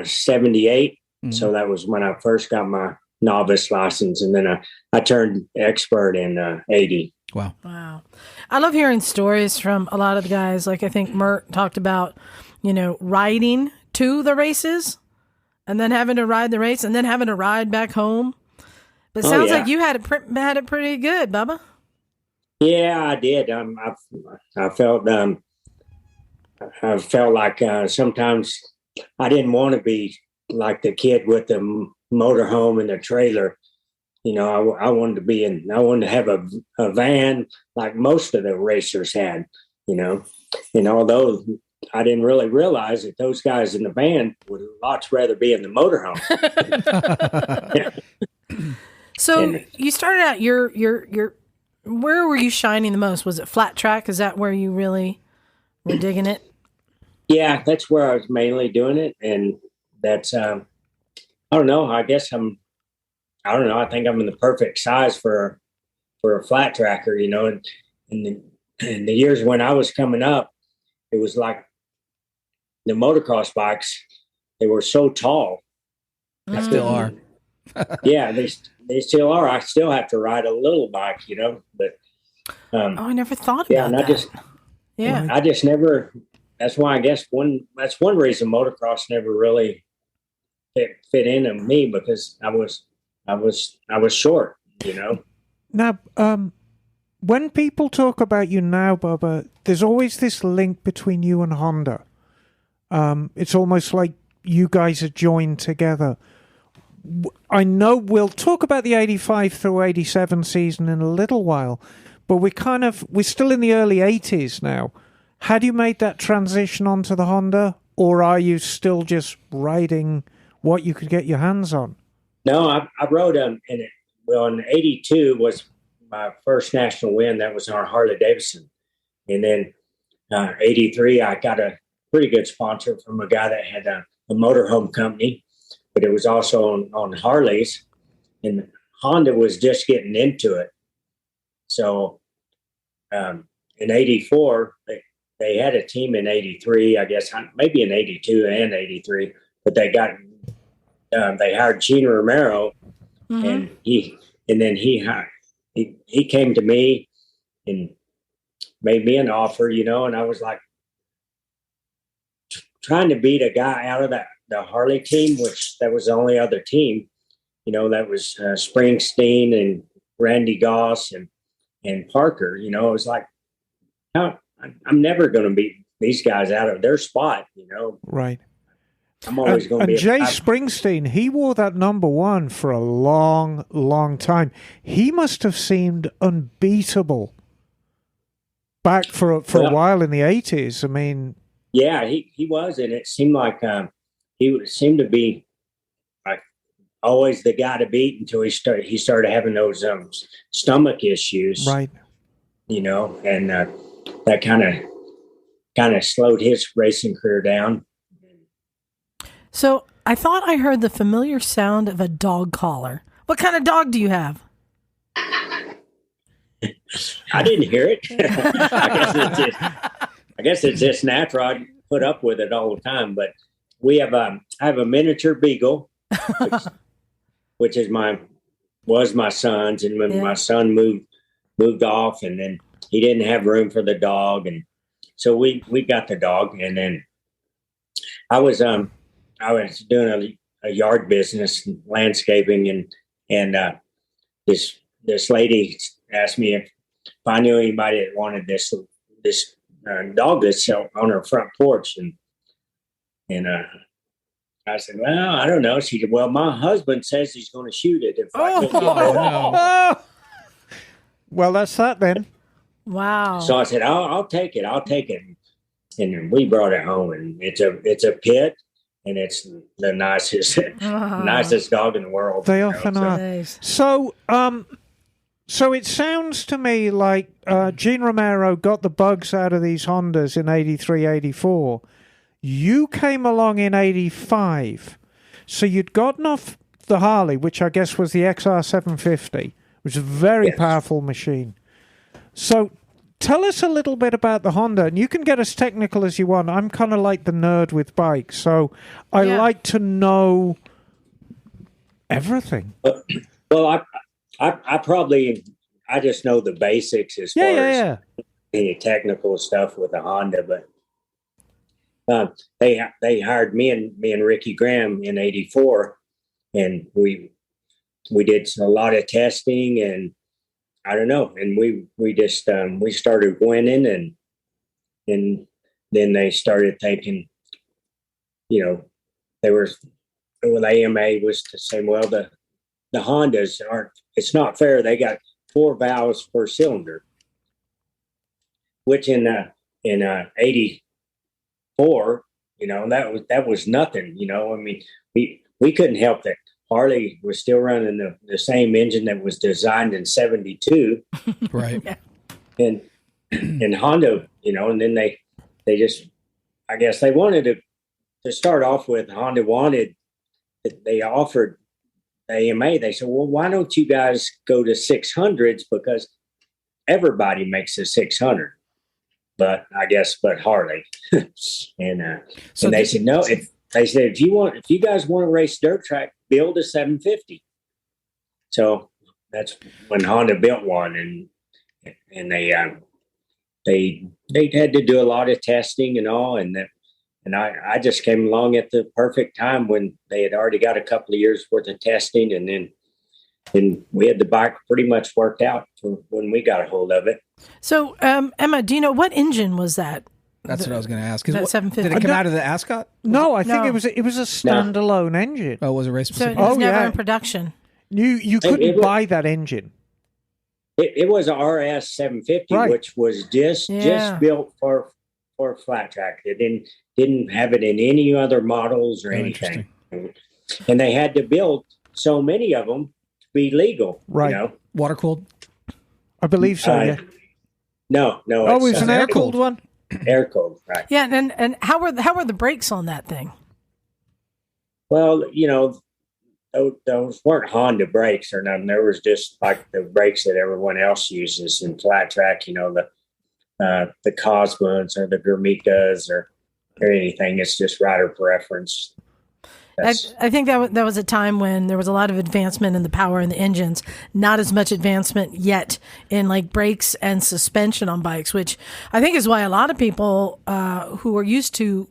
78. Mm-hmm. So that was when I first got my novice license. And then I turned expert in 80. Wow. I love hearing stories from a lot of the guys. Like I think Mert talked about, you know, riding to the races and then having to ride the race and then having to ride back home. But it sounds like you had it pretty good, Bubba. Yeah, I did. I felt like sometimes I didn't want to be like the kid with the motorhome and the trailer. You know, I wanted to have a van like most of the racers had, you know. And although I didn't really realize that those guys in the van would lots rather be in the motorhome. So you started out your where were you shining the most? Was it flat track? Is that where you really were digging it? Yeah, that's where I was mainly doing it. And that's, I don't know. I don't know. I think I'm in the perfect size for a flat tracker, you know, and in the years when I was coming up, it was like the motocross bikes, they were so tall. They still are. Yeah, they still are. I still have to ride a little bike, you know, but I never thought about that. I just never. That's why I guess that's one reason motocross never really fit into me, because I was short, you know. Now, when people talk about you now, Bubba, there's always this link between you and Honda. It's almost like you guys are joined together. I know we'll talk about the 85 through 87 season in a little while, but we're still in the early 80s now. Had you made that transition onto the Honda, or are you still just riding what you could get your hands on? No, I rode in it. Well, in 82 was my first national win. That was our Harley Davidson. And then 83, I got a pretty good sponsor from a guy that had a motorhome company, but it was also on Harleys, and Honda was just getting into it. So in 84, they had a team in 83, I guess, maybe in 82 and 83, but they hired Gene Romero, and he came to me and made me an offer, you know, and I was like trying to beat a guy out of the Harley team, which that was the only other team, you know, that was Springsteen and Randy Goss and Parker. You know, it was like, I'm never going to beat these guys out of their spot, you know. Right. I'm always going to be. And Jay Springsteen, he wore that number one for a long, long time. He must have seemed unbeatable back for a while in the 80s. I mean, yeah, he was, and it seemed like he seemed to be like always the guy to beat until he started having those stomach issues, right? You know, and that kind of slowed his racing career down. So I thought I heard the familiar sound of a dog collar. What kind of dog do you have? I didn't hear it. I guess it's just natural. I put up with it all the time. But we have I have a miniature beagle, which was my son's, and when my son moved off, and then he didn't have room for the dog, and so we got the dog. And then I was doing a yard business, landscaping, and this lady asked me if I knew anybody that wanted this dog that's on her front porch, and I said, well, I don't know. She said, well, my husband says he's going to shoot it if I can get it. Well, that's that then. Wow. So I said, I'll take it. I'll take it. And then we brought it home, and it's a pit, and it's the nicest dog in the world. They often are. Nice. So it sounds to me like Gene Romero got the bugs out of these Hondas in 83, 84. You came along in 85. So you'd gotten off the Harley, which I guess was the XR750, which is a very powerful machine. So tell us a little bit about the Honda, and you can get as technical as you want. I'm kind of like the nerd with bikes, so I like to know everything. Well, I just know the basics as far as any technical stuff with the Honda, but they hired me and Ricky Graham in '84, and we did a lot of testing, and I don't know, and we just we started winning, and then they started thinking, they were with AMA was to say, well, the Hondas aren't. It's not fair. They got 4 valves per cylinder, which in '84, that was nothing. I mean, we couldn't help that. Harley was still running the same engine that was designed in '72, right? And Honda, and then they just, I guess they wanted to start off with. Honda wanted, they offered AMA. They said, well, why don't you guys go to 600s, because everybody makes a 600, but Harley. And they said no. They said, if you guys want to race dirt track, build a 750. So that's when Honda built one, and they had to do a lot of testing and all, and I just came along at the perfect time when they had already got a couple of years worth of testing, and then we had the bike pretty much worked out for when we got a hold of it. So, A.M.A, do you know what engine was that? That's what I was going to ask. That 750. Did it come out of the Ascot? No, I think it was a standalone engine. Oh, was it race specific? So it was never in production. You couldn't buy that engine. It was a RS 750, which was just built for flat track. It didn't have it in any other models or anything. And they had to build so many of them to be legal. Right. Water cooled? I believe so, yeah. No. Oh, it was an air cooled one? Air cooled, right. Yeah, and how were the brakes on that thing? Well, those weren't Honda brakes or nothing. There was just like the brakes that everyone else uses in flat track, the Cosmos or the Gurmikas or anything. It's just rider preference. I think that was a time when there was a lot of advancement in the power in the engines, not as much advancement yet in like brakes and suspension on bikes, which I think is why a lot of people who are used to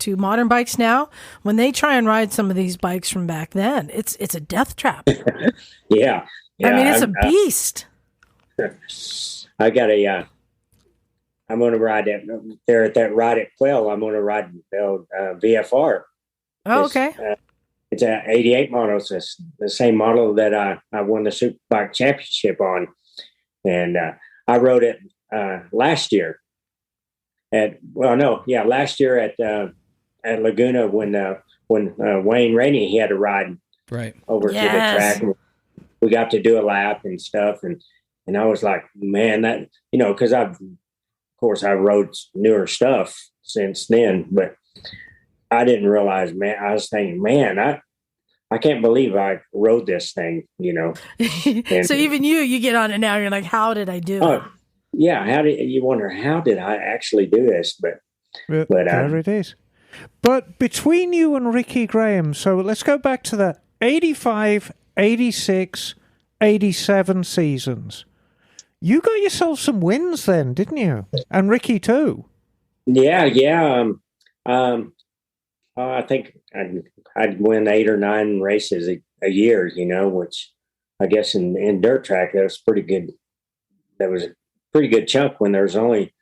modern bikes now, when they try and ride some of these bikes from back then, it's a death trap. Yeah. I mean, it's a beast. I'm going to ride there at that ride at Quail. I'm going to ride VFR. Oh, okay. It's an '88 model. It's the same model that I won the Superbike Championship on, and I rode it last year. Last year at Laguna when Wayne Rainey, he had to ride over to the track. And we got to do a lap and stuff, and I was like, man, that because I rode newer stuff since then, but I didn't realize, man. I was thinking, man, I can't believe I rode this thing, And, so even you get on it now, you're like, how did I do it? Yeah, you wonder how did I actually do this? But there it is. But between you and Ricky Graham, so let's go back to the 85, 86, 87 seasons. You got yourself some wins then, didn't you? And Ricky too. Yeah. I think I'd win 8 or 9 races a year, which I guess in dirt track, that was pretty good. That was a pretty good chunk when there was only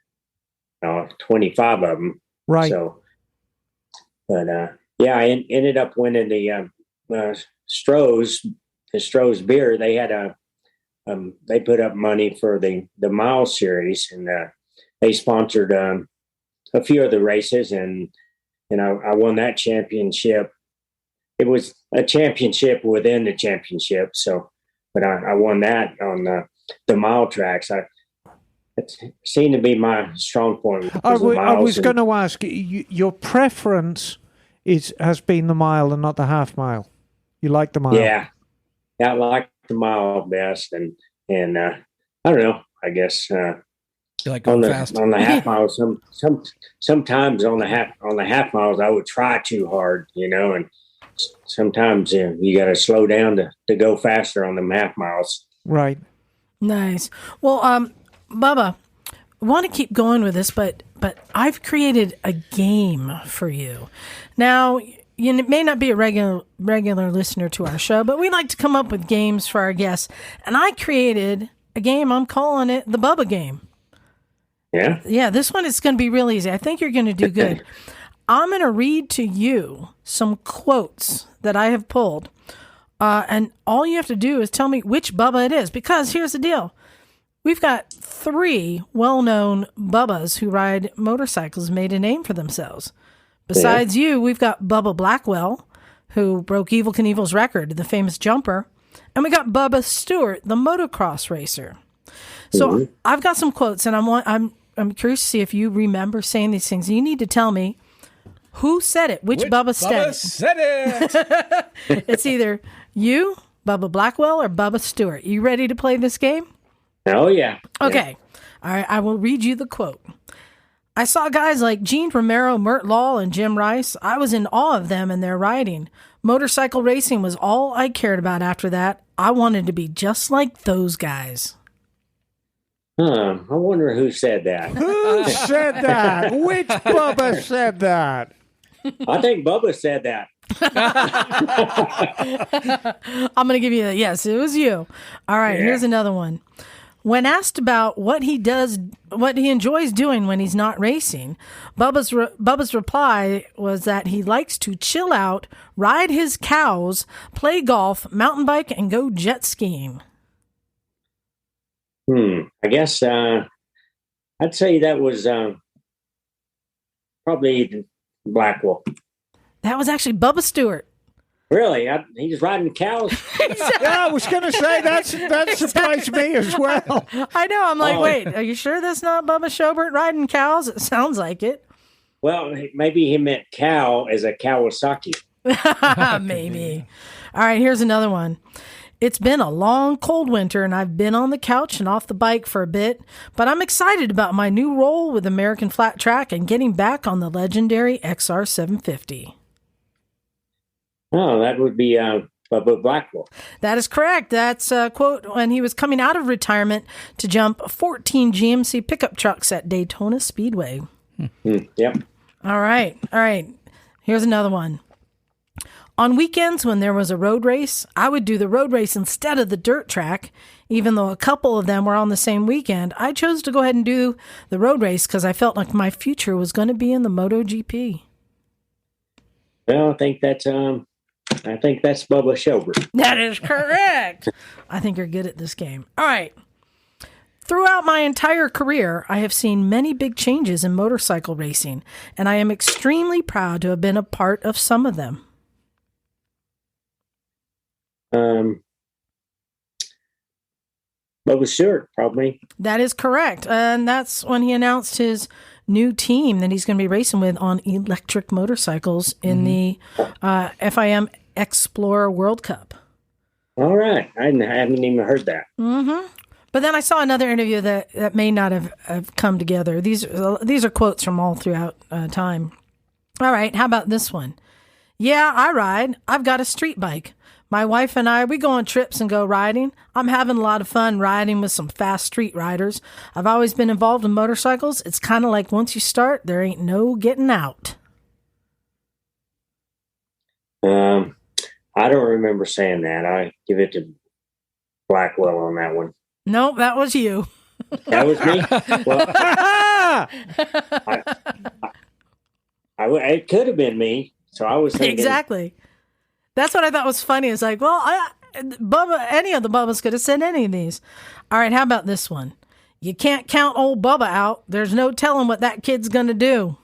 25 of them. Right. So, but I ended up winning the Stroh's beer. They had they put up money for the mile series, and they sponsored a few of the races, and I won that championship. It was a championship within the championship, so but I won that on the mile tracks. It seemed to be my strong point. I was going to ask, your preference has been the mile and not the half mile. You like the mile? Yeah, I like the mile best, and I don't know. I guess you like going fast on the half miles. Sometimes on the half miles I would try too hard, and sometimes you got to slow down to go faster on them half miles. Right. Nice. Well, Bubba, I want to keep going with this, but I've created a game for you. Now, you may not be a regular listener to our show, but we like to come up with games for our guests. And I created a game. I'm calling it the Bubba game. Yeah? Yeah, this one is going to be real easy. I think you're going to do good. I'm going to read to you some quotes that I have pulled. And all you have to do is tell me which Bubba it is. Because here's the deal. We've got 3 well-known Bubbas who ride motorcycles and made a name for themselves. Besides you, we've got Bubba Blackwell, who broke Evel Knievel's record, the famous jumper. And we got Bubba Stewart, the motocross racer. So I've got some quotes, and I'm curious to see if you remember saying these things. You need to tell me who said it, which Bubba said it. It's either you, Bubba Blackwell, or Bubba Stewart. You ready to play this game? Oh, yeah. Okay. All right. I will read you the quote. I saw guys like Gene Romero, Mert Law, and Jim Rice. I was in awe of them and their riding. Motorcycle racing was all I cared about after that. I wanted to be just like those guys. I wonder who said that. Who said that? Which Bubba said that? I think Bubba said that. I'm going to give you yes, it was you. All right, Here's another one. When asked about what he enjoys doing when he's not racing, Bubba's reply was that he likes to chill out, ride his cows, play golf, mountain bike, and go jet skiing. I guess I'd say that was probably Blackwell. That was actually Bubba Stewart. Really? He's riding cows? Yeah, I was going to say that surprised me as well. I know. I'm like, wait, are you sure that's not Bubba Shobert riding cows? It sounds like it. Well, maybe he meant cow as a Kawasaki. Maybe. All right, here's another one. It's been a long, cold winter, and I've been on the couch and off the bike for a bit, but I'm excited about my new role with American Flat Track and getting back on the legendary XR750. Oh, that would be Bubba Blackwell. That is correct. That's a quote when he was coming out of retirement to jump 14 GMC pickup trucks at Daytona Speedway. Yep. All right. Here's another one. On weekends when there was a road race, I would do the road race instead of the dirt track. Even though a couple of them were on the same weekend, I chose to go ahead and do the road race because I felt like my future was going to be in the MotoGP. Well, I think that's Bubba Shobert. That is correct. I think you're good at this game. All right. Throughout my entire career, I have seen many big changes in motorcycle racing, and I am extremely proud to have been a part of some of them. Bubba Stewart, probably. That is correct. And that's when he announced his new team that he's going to be racing with on electric motorcycles in the FIM Explorer World Cup. All right. I haven't even heard that. Mm-hmm. But then I saw another interview that may not have come together. These are quotes from all throughout time. All right. How about this one? Yeah, I ride. I've got a street bike. My wife and I, we go on trips and go riding. I'm having a lot of fun riding with some fast street riders. I've always been involved in motorcycles. It's kind of like once you start, there ain't no getting out. I don't remember saying that. I give it to Blackwell on that one. Nope, that was you. That was me? Well, it could have been me. So I was thinking. Exactly. That's what I thought was funny. It's like, well, Bubba, any of the Bubbas could have said any of these. All right, how about this one? You can't count old Bubba out. There's no telling what that kid's going to do.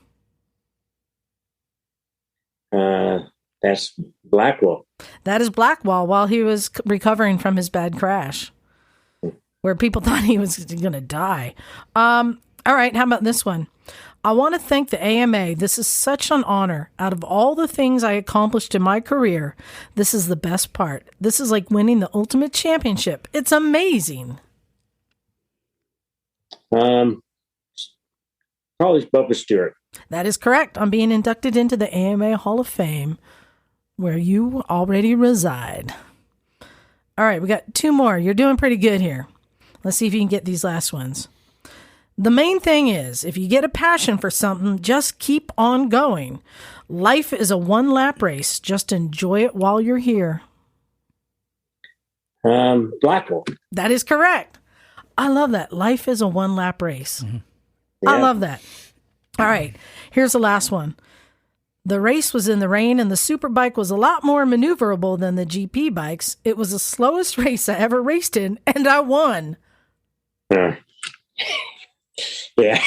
That's Blackwell. That is Blackwell while he was recovering from his bad crash, where people thought he was going to die. All right, how about this one? I want to thank the AMA. This is such an honor. Out of all the things I accomplished in my career, this is the best part. This is like winning the ultimate championship. It's amazing. Probably Bubba Stewart. That is correct. I'm being inducted into the AMA Hall of Fame, where you already reside. All right, we got 2 more. You're doing pretty good here. Let's see if you can get these last ones. The main thing is, if you get a passion for something, just keep on going. Life is a one-lap race. Just enjoy it while you're here. Blackwell. That is correct. I love that. Life is a one-lap race. Yeah. I love that. All right, here's the last one. The race was in the rain, and the Superbike was a lot more maneuverable than the GP bikes. It was the slowest race I ever raced in, and I won. Yeah,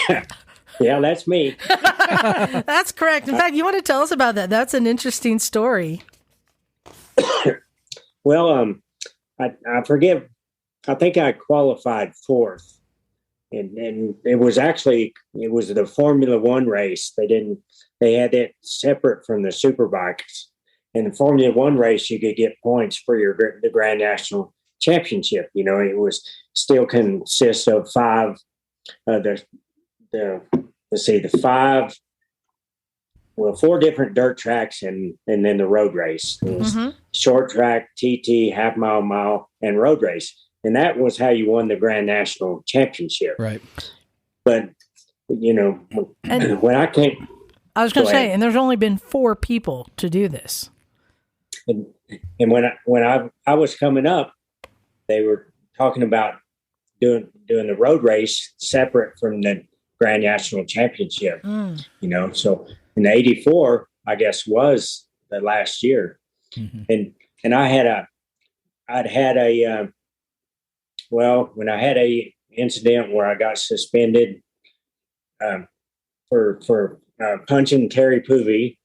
that's me. That's correct. In fact, you want to tell us about that? That's an interesting story. Well, I forget. I think I qualified 4th, and it was the Formula One race. They had it separate from the Superbikes. In the Formula One race, you could get points for the Grand National Championship. You know, it was still consists of 5. The 4 different dirt tracks and then the road race. It was short track, TT, half mile, and road race. And that was how you won the Grand National Championship. Right. But, you know, when I came... I was going to say, and there's only been 4 people to do this. And when I was coming up, they were talking about doing the road race separate from the Grand National Championship. You know, so in '84, I guess was the last year, and when I had a incident where I got suspended for punching Terry Poovey,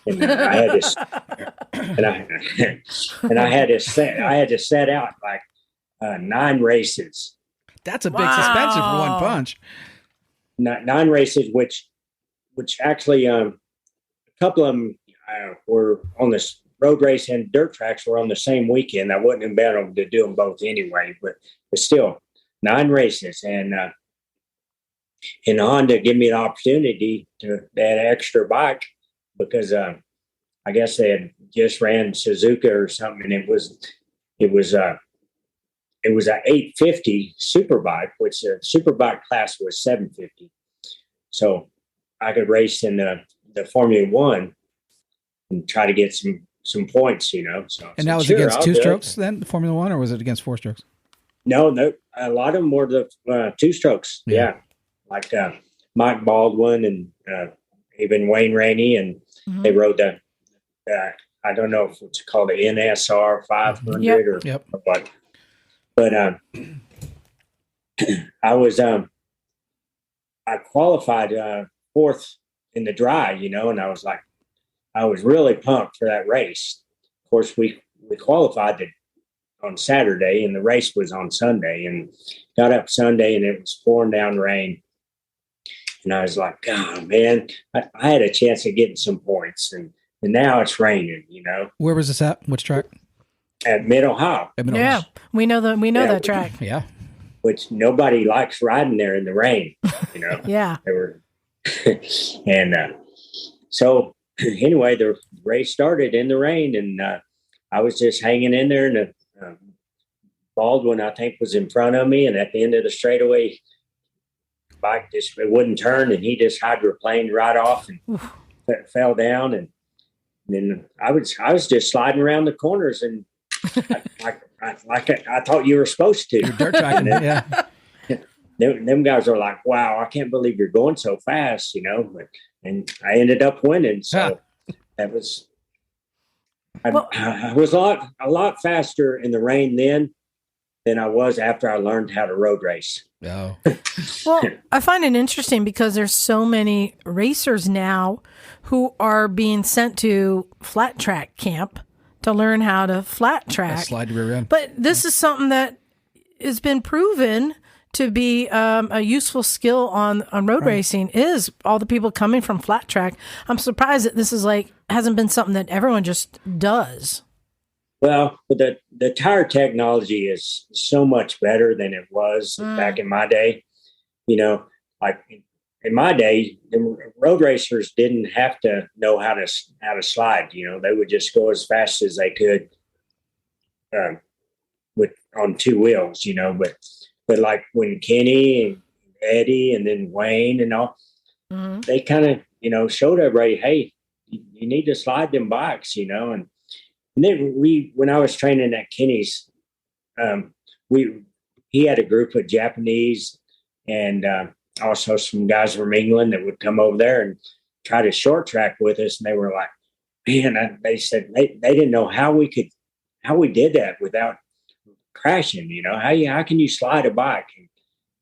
and I had to set out like 9 races. That's a big suspension for one punch. 9 races, which actually a couple of them were on this road race, and dirt tracks were on the same weekend. I wouldn't have been able to do them both anyway, but still 9 races, and Honda gave me an opportunity to add an extra bike because I guess they had just ran Suzuka or something, and it was a 850 Superbike, which the Superbike class was 750. So I could race in the Formula One and try to get some points, you know. So, and that was against 2 strokes then, the Formula One, or was it against 4 strokes? No, a lot of them were the 2 strokes. Yeah. Like Mike Baldwin and even Wayne Rainey, and they rode the I don't know if it's called the NSR 500 or what. But I qualified 4th in the dry, you know, and I was really pumped for that race. Of course, we qualified on Saturday, and the race was on Sunday, and got up Sunday, and it was pouring down rain. And I was like, God, man, I had a chance of getting some points, and now it's raining, you know. Where was this at? Which track? At Mid-Ohio. Yeah, we know that track. Yeah. Which nobody likes riding there in the rain, you know. Yeah. They were, and so anyway, the race started in the rain, and I was just hanging in there, and Baldwin, I think, was in front of me, and at the end of the straightaway, bike it wouldn't turn, and he just hydroplaned right off and fell down, and then I was just sliding around the corners, and I thought you were supposed to. You're dirt tracking it, yeah. Them guys are like, wow, I can't believe you're going so fast, you know. And I ended up winning, so that was I was a lot faster in the rain then than I was after I learned how to road race. Oh. Well, I find it interesting because there's so many racers now who are being sent to flat track camp to learn how to flat track. Slide rear end. But this is something that has been proven to be a useful skill on road racing, is all the people coming from flat track. I'm surprised that this is hasn't been something that everyone just does. Well, the tire technology is so much better than it was back in my day. Like in my day, the road racers didn't have to know how to slide. They would just go as fast as they could on two wheels. But like when Kenny and Eddie and then Wayne and all, they kind of showed everybody, hey, you need to slide them bikes, and then when I was training at Kenny's, he had a group of Japanese and also some guys from England that would come over there and try to short track with us. And they were like, man, they said they didn't know how we did that without crashing. How can you slide a bike?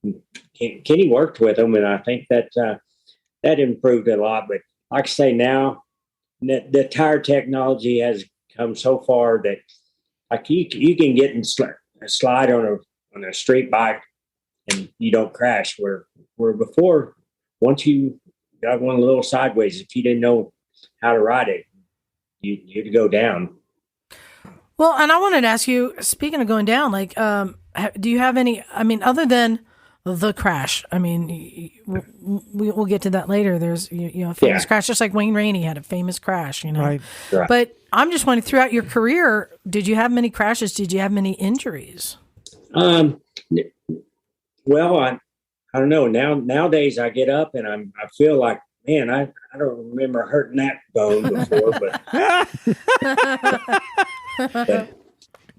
And Kenny worked with them, and I think that improved a lot. But like I say, now the tire technology has come so far that like you can get and slide on a street bike and you don't crash. Where before, once you got one a little sideways, if you didn't know how to ride it, you'd go down. Well, and I wanted to ask you, speaking of going down, do you have any? I mean, other than the crash, I mean, we'll get to that later. There's a famous crash, just like Wayne Rainey had a famous crash, Right. But I'm just wondering, throughout your career, did you have many crashes? Did you have many injuries? Well, I don't know. Nowadays, I get up and I feel like, man, I don't remember hurting that bone before, but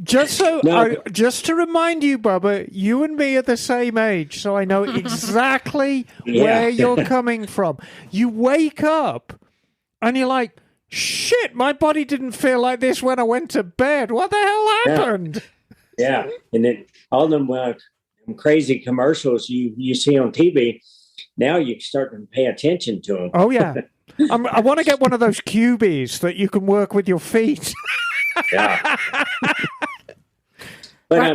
just to remind you, Bubba, you and me are the same age, so I know exactly where you're coming from. You wake up and you're like, shit, my body didn't feel like this when I went to bed. What the hell happened? Yeah. And then all them crazy commercials you see on TV, now you're starting to pay attention to them. Oh, yeah. I want to get one of those cubies that you can work with your feet. Yeah. But I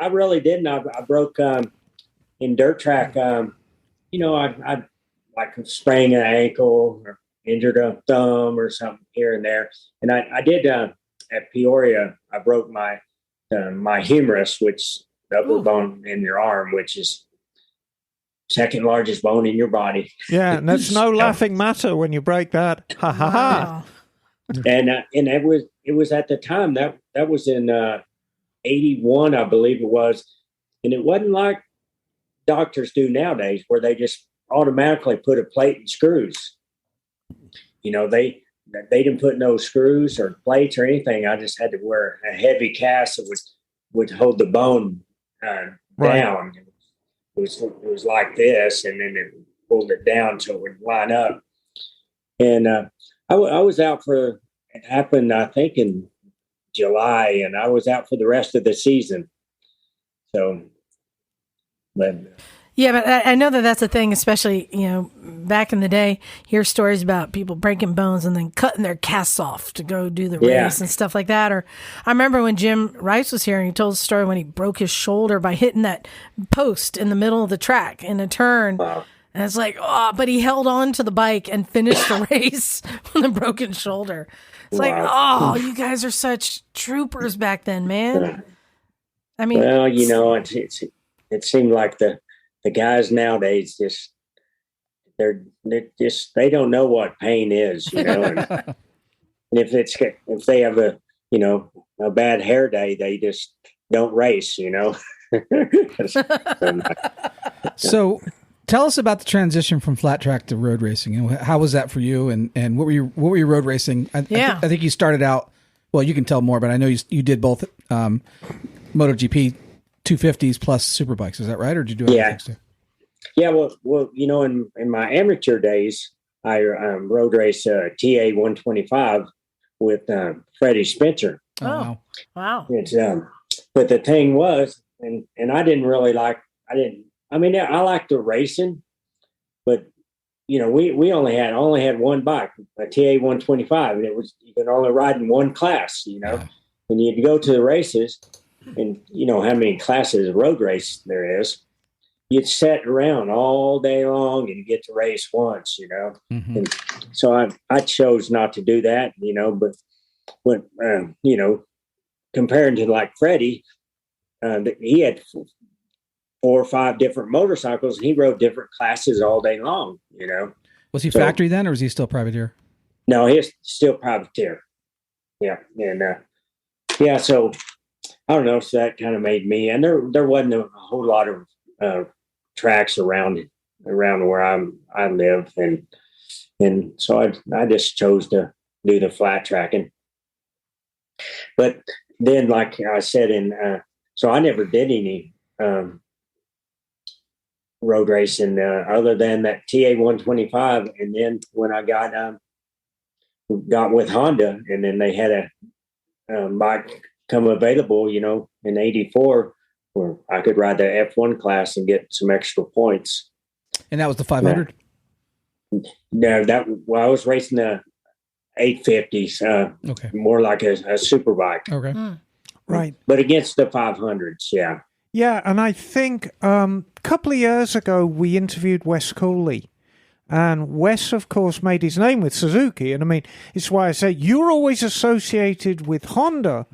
really didn't. I broke in dirt track. I like spraying an ankle or injured a thumb or something here and there. And I did at Peoria. I broke my humerus, which the upper bone in your arm, which is second largest bone in your body. Yeah, and that's no laughing matter when you break that. Ha ha ha. And it was at the time that was in 81, I believe it was, and it wasn't like doctors do nowadays, where they just automatically put a plate and screws. They didn't put no screws or plates or anything. I just had to wear a heavy cast that would hold the bone down. It was like this, and then it pulled it down so it would line up. And I was out it happened, I think, in July, and I was out for the rest of the season. So, but yeah, but I know that's a thing, especially, back in the day, hear stories about people breaking bones and then cutting their casts off to go do the race and stuff like that. Or I remember when Jim Rice was here and he told the story when he broke his shoulder by hitting that post in the middle of the track in a turn. wow. And it's like, but he held on to the bike and finished the race with a broken shoulder. It's like, you guys are such troopers back then, man. I mean, well, it seemed like the guys nowadays they don't know what pain is, and if they have a bad hair day, they just don't race, So tell us about the transition from flat track to road racing, and how was that for you? And what were you road racing? I think you started out. Well, you can tell more, but I know you did both MotoGP 250s plus Superbikes. Is that right, or did you do other things too? Yeah. Well, in my amateur days, I road raced TA 125, with Freddie Spencer. Oh, wow. Wow. It's but the thing was, and I didn't really like. I mean, I liked the racing, but we only had one bike, a TA 125, and you could only ride in one class. Yeah. And you'd go to the races, and how many classes of road race there is. You'd sit around all day long and get to race once, Mm-hmm. And so I chose not to do that, but when, comparing to like Freddie, he had 4 or 5 different motorcycles and he rode different classes all day long, Was he factory then, or was he still privateer? No, he's still privateer. Yeah. And, so I don't know. So that kind of made me, and there wasn't a whole lot of tracks around where I live, and so I just chose to do the flat tracking. But then, like I said, so I never did any road racing other than that TA 125, and then when I got with Honda, and then they had a bike come available, in '84. Where I could ride the F1 class and get some extra points. And that was the 500? No, I was racing the 850s, Okay. more like a superbike. Okay. Right. But against the 500s, yeah. Yeah, and I think a couple of years ago we interviewed Wes Cooley. And Wes, of course, made his name with Suzuki. And I mean, it's why I say you're always associated with Honda.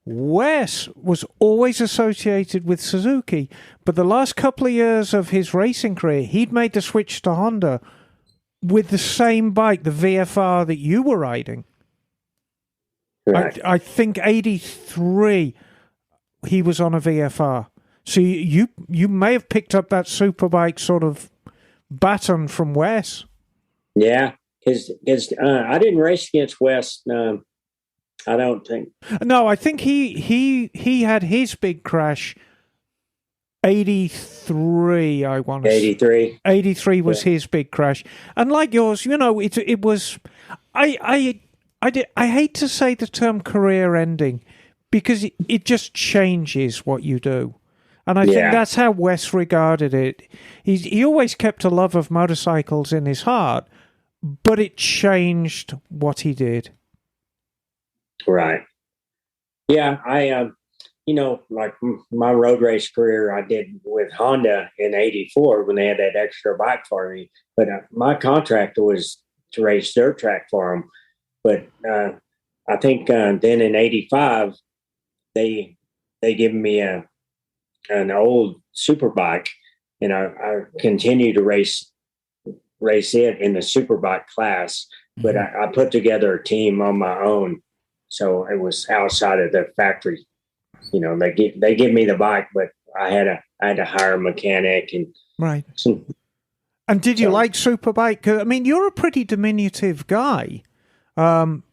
Wes was always associated with Suzuki, but the last couple of years of his racing career, he'd made the switch to Honda with the same bike, the VFR that you were riding. Right. I think 83, he was on a VFR. So you may have picked up that superbike sort of baton from Wes. Yeah, because I didn't race against Wes. I don't think. No, I think he had his big crash 83, I want to say. 83. 83 was his big crash. And like yours, it was I hate to say the term career ending because it just changes what you do. And I think that's how Wes regarded it. He always kept a love of motorcycles in his heart, but it changed what he did. Right. Yeah, I like my road race career I did with Honda in '84 when they had that extra bike for me. But my contract was to race dirt track for them. But I think then in '85 they given me an old superbike, and I continued to race it in the superbike class. But I put together a team on my own. So it was outside of the factory. They give me the bike, but I had to hire a mechanic and right. And did you like Superbike? I mean, you're a pretty diminutive guy, and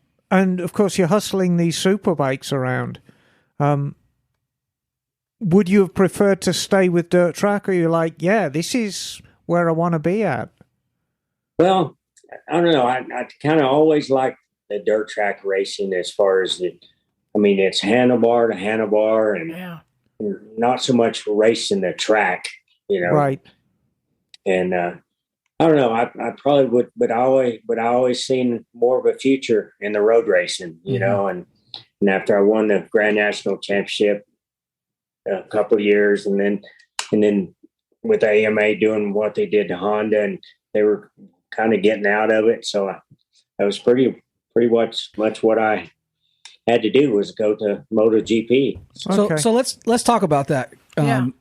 of course you're hustling these Superbikes around. Would you have preferred to stay with dirt track, or you're like, yeah, this is where I want to be at? Well, I don't know. I kind of always liked the dirt track racing as far as it's handlebar to handlebar and not so much racing the track, Right. And I don't know. I probably would, but I always seen more of a future in the road racing, and after I won the Grand National Championship a couple of years, and then with AMA doing what they did to Honda, and they were kind of getting out of it, so I was pretty much what I had to do was go to MotoGP. Okay. So let's talk about that.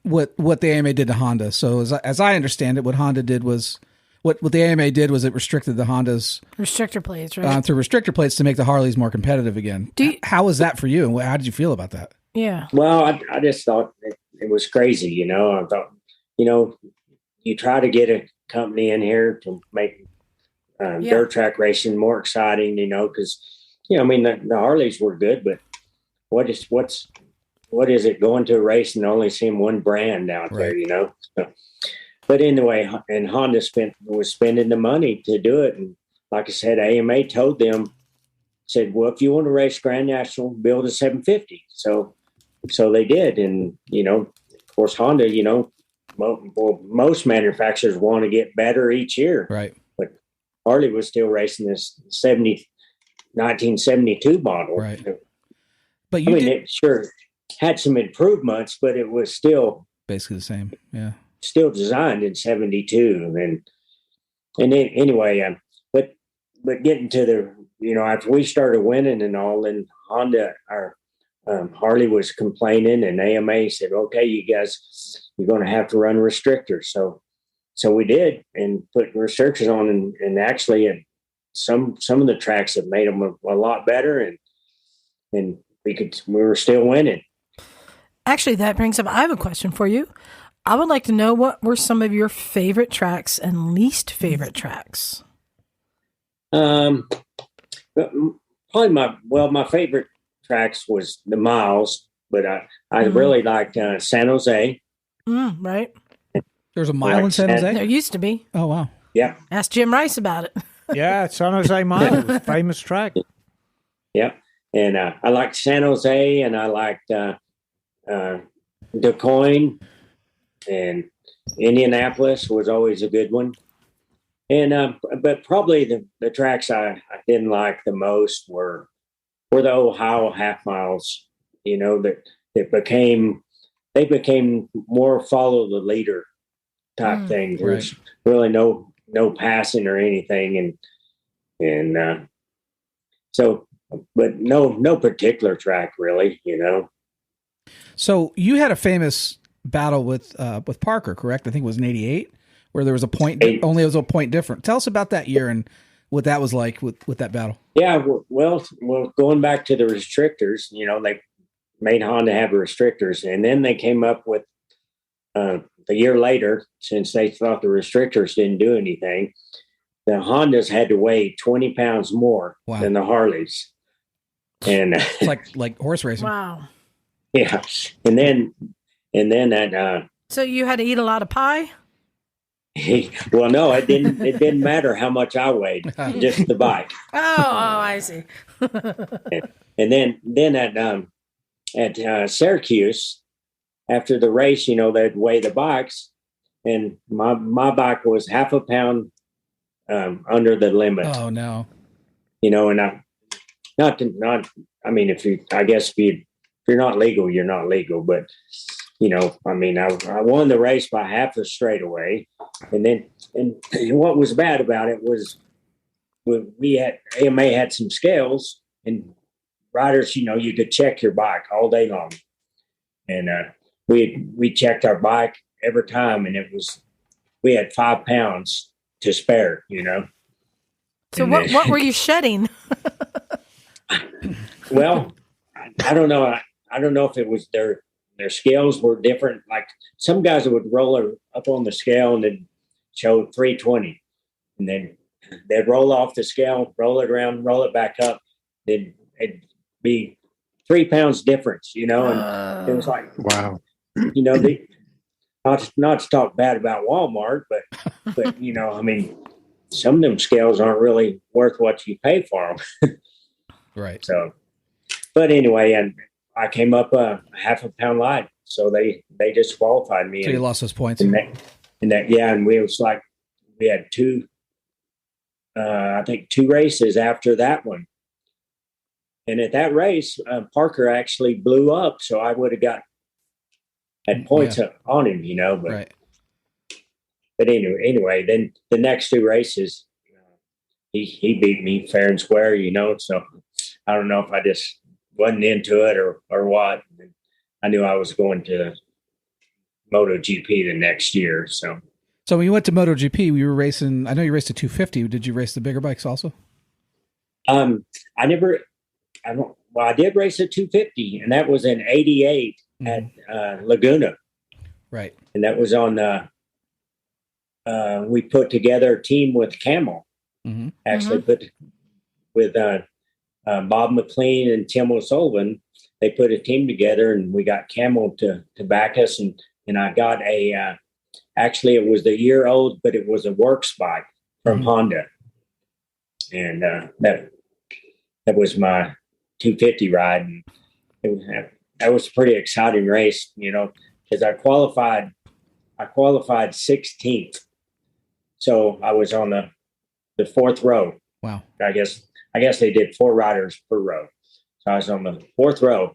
What the AMA did to Honda. So as I understand it, what Honda did was what the AMA did was it restricted the Hondas restrictor plates, right? Through restrictor plates to make the Harleys more competitive again. How was that for you, and how did you feel about that? Yeah. Well, I just thought it was crazy. I thought you try to get a company in here to make dirt track racing more exciting, because the Harleys were good, but what is it going to a race and only seeing one brand out there, So, but anyway, and Honda was spending the money to do it, and like I said, AMA told them said, well, if you want to race Grand National, build a 750. So they did. And, of course, Honda, most manufacturers want to get better each year. Right. But Harley was still racing this 1972 model. Right. But it sure had some improvements, but it was still basically the same. Yeah. Still designed in 72. And then anyway, but getting to the, after we started winning and all, and Honda, Harley was complaining, and AMA said, okay, you guys, you're going to have to run restrictors. So we did, and put restrictors on, and actually some of the tracks have made them a lot better, and we were still winning. Actually, that brings up, I have a question for you. I would like to know, what were some of your favorite tracks and least favorite tracks? Probably my favorite tracks was the miles, but I really liked San Jose. Right. There's a mile in San Jose? There used to be. Oh, wow. Yeah. Ask Jim Rice about it. Yeah, San Jose Mile, famous track. Yep. And I liked San Jose, and I liked DuQuoin, and Indianapolis was always a good one. And but probably the tracks I didn't like the most were the Ohio half miles. That became more follow the leader type thing. There's really no passing or anything, and so, but no particular track really. So you had a famous battle with Parker, correct? I think it was in '88, where there was a point, only it was a point different. Tell us about that year and what that was like with that battle. Yeah, well, going back to the restrictors, they made Honda have restrictors, and then they came up with a year later, since they thought the restrictors didn't do anything, the Hondas had to weigh 20 pounds more than the Harleys, and it's like horse racing. Wow. Yeah, and then that. So you had to eat a lot of pie? Well, no, it didn't matter how much I weighed, just the bike. Oh, I see. And then at Syracuse, after the race, they'd weigh the bikes, and my bike was half a pound under the limit. Oh no! And I mean, if you're not legal, you're not legal, but. I won the race by half a straightaway, and what was bad about it was we had AMA had some scales, and riders, you could check your bike all day long, and we checked our bike every time, and we had 5 pounds to spare, So what were you shedding? Well, I don't know. I don't know if it was their scales were different. Like some guys would roll up on the scale and then show 320, and then they'd roll off the scale, roll it around, roll it back up. Then it'd be 3 pounds difference, and it was like, wow, not to talk bad about Walmart, but some of them scales aren't really worth what you pay for them. Right. So, but anyway, and I came up a half a pound light, so they disqualified me. So you lost those points. And we had two races after that one. And at that race, Parker actually blew up, so I would have had points on him, But right. But anyway, then the next two races, he beat me fair and square, So I don't know if I just wasn't into it or what. I knew I was going to MotoGP the next year. So when you went to MotoGP, we were racing. I know you raced a 250. Did you race the bigger bikes also? I did race a 250, and that was in '88 at Laguna. Right. And that was on. We put together a team with Camel. Mm-hmm. Actually, put with. Bob McLean and Tim O'Sullivan, they put a team together, and we got Camel to back us. And I got actually it was the year old, but it was a works bike from Honda. And that that was my 250 ride. And that was a pretty exciting race, because I qualified 16th. So I was on the fourth row. Wow. I guess they did 4 riders per row. So I was on the fourth row,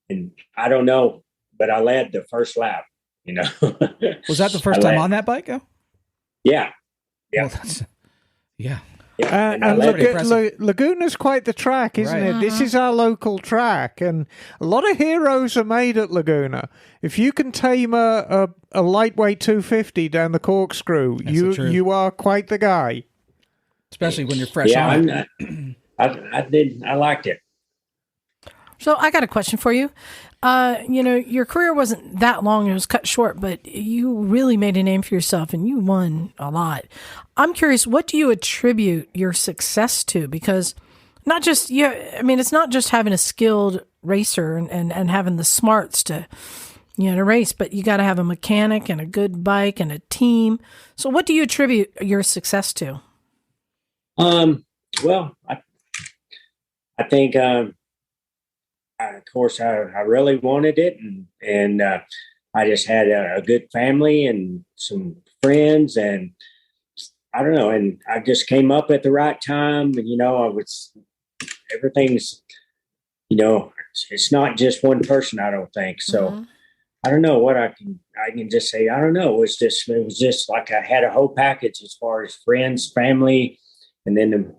and I don't know, but I led the first lap, Was that the first time on that bike? Oh? Yeah. Yeah. Well, yeah. And Laguna's quite the track, isn't it? This is our local track, and a lot of heroes are made at Laguna. If you can tame a lightweight 250 down the corkscrew, you are quite the guy. Especially when you're fresh on it. I liked it. So I got a question for you. Your career wasn't that long. It was cut short, but you really made a name for yourself and you won a lot. I'm curious, what do you attribute your success to? Because it's not just having a skilled racer and having the smarts to race, but you got to have a mechanic and a good bike and a team. So what do you attribute your success to? Well, I think, of course, I really wanted it, and I just had a good family and some friends, and I don't know, and I just came up at the right time, and everything's, it's not just one person, I don't think. So I don't know what I can just say. I don't know. It was just like I had a whole package as far as friends, family, and then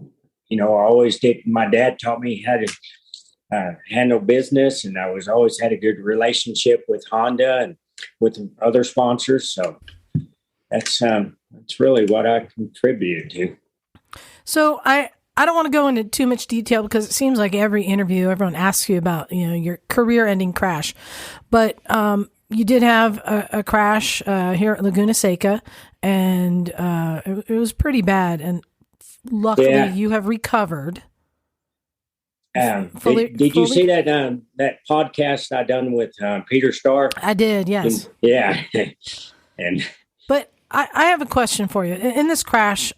I always did. My dad taught me how to handle business, and I always had a good relationship with Honda and with other sponsors. So that's really what I contributed to. So I don't want to go into too much detail because it seems like every interview, everyone asks you about, your career-ending crash. But you did have a crash here at Laguna Seca, and it was pretty bad. And luckily, you have recovered. Did you see that podcast I done with Peter Starr? I did, yes. But I have a question for you. In this crash,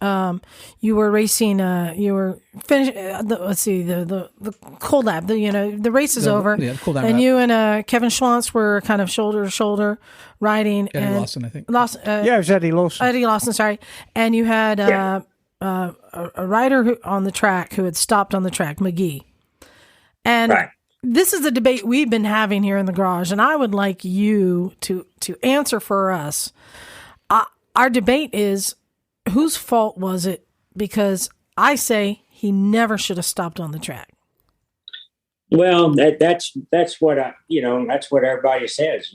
you were racing. You were finished. Let's see, the cold lap. The race is over. Yeah, the cold lap. And you and Kevin Schwantz were kind of shoulder to shoulder riding. Eddie Lawson, I think. It was Eddie Lawson. Eddie Lawson, sorry. And you had a rider on the track who had stopped on the track, Magee. And this is the debate we've been having here in the garage, and I would like you to answer for us. Our debate is, whose fault was it? Because I say he never should have stopped on the track. Well, that's what that's what everybody says.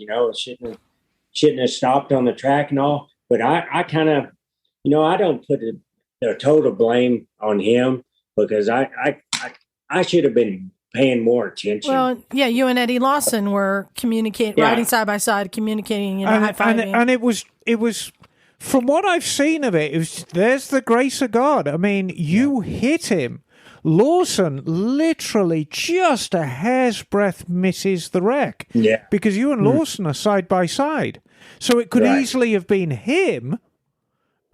Shouldn't have stopped on the track and all. But I kind of, I don't put the total blame on him, because I should have been paying more attention. Well, yeah, you and Eddie Lawson were communicating, riding side by side, communicating, high-fiving. And it was, from what I've seen of it, there's the grace of God. I mean, you hit him. Lawson literally just a hair's breadth misses the wreck. Yeah. Because you and Lawson are side by side. So it could easily have been him,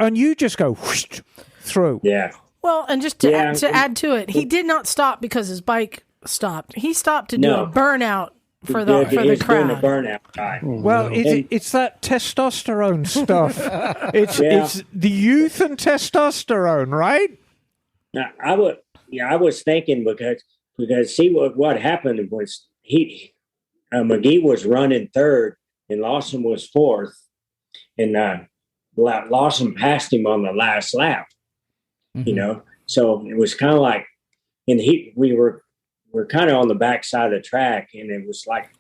and you just go whoosh through. Yeah. Well, and just to add to it, he did not stop because his bike stopped. He stopped to do a burnout for the crowd. Doing a burnout time. Well, it's that testosterone stuff. It's the youth and testosterone, right? Now, I was thinking because see what happened was Magee was running third and Lawson was fourth, and Lawson passed him on the last lap. So it was kind of like, and we're kind of on the back side of the track, and it was like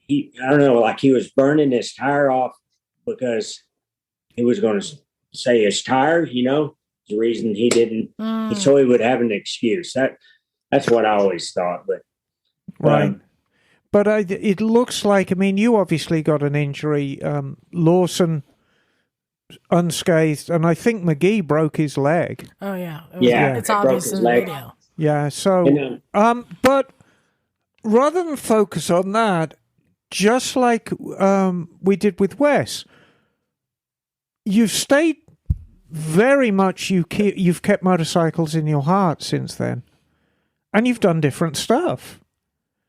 like he was burning his tire off because he was going to say his tire, the reason he didn't, so he would have an excuse. That's what I always thought, but right. But it looks like, you obviously got an injury. Lawson unscathed, and I think Magee broke his leg. Oh yeah, it's broke obvious his in the leg. video. Yeah, so but rather than focus on that, just like we did with Wes, you've stayed very much. You've kept motorcycles in your heart since then. and you've done different stuff.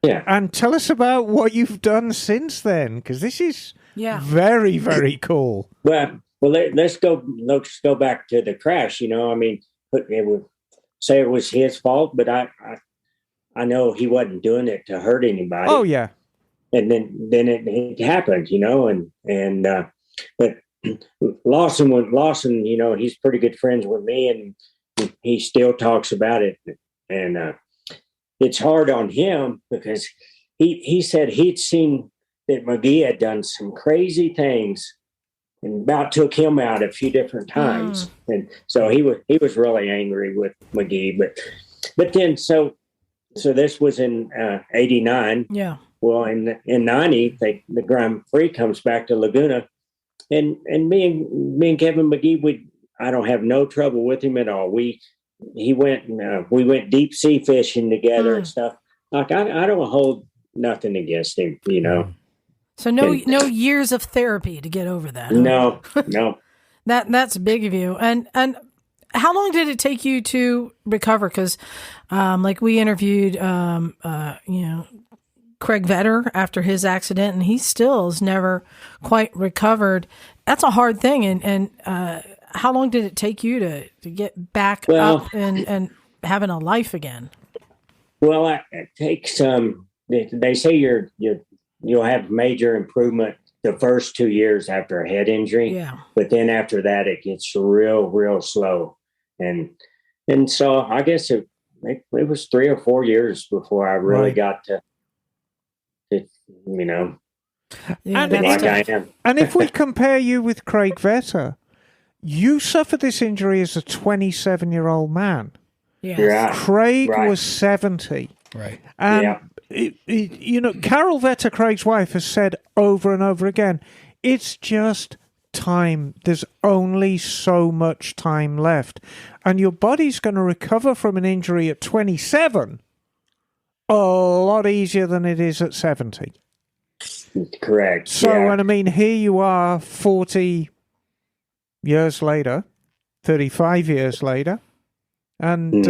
Yeah. And tell us about what you've done since then, because this is very, very cool. Well, let's go back to the crash. I mean, it would say it was his fault, but I know he wasn't doing it to hurt anybody. Oh yeah. And then it happened, but Lawson, he's pretty good friends with me, and he still talks about it. And it's hard on him because he said he'd seen that Magee had done some crazy things and about took him out a few different times. And so he was really angry with Magee, but then, so this was in 89. Yeah. Well, in 90, the Grand Prix comes back to Laguna, and me and Kevin Magee, I don't have no trouble with him at all. We went deep sea fishing together and stuff. Like I don't hold nothing against him, So no years of therapy to get over that. No. That's big of you. And how long did it take you to recover? Because like we interviewed, Craig Vetter after his accident, and he still has never quite recovered. That's a hard thing. And how long did it take you to get back up and having a life again? Well, it takes they say you'll have major improvement the first 2 years after a head injury. Yeah. But then after that, it gets real slow. And so I guess it was 3 or 4 years before I really got to like I am. And if we compare you with Craig Vetter, you suffered this injury as a 27-year-old man. Yeah. Craig was 70. Right. And Carol Vetter, Craig's wife, has said over and over again, it's just time. There's only so much time left. And your body's going to recover from an injury at 27 a lot easier than it is at 70. Correct. So, and I mean, here you are 40 years later, 35 years later, and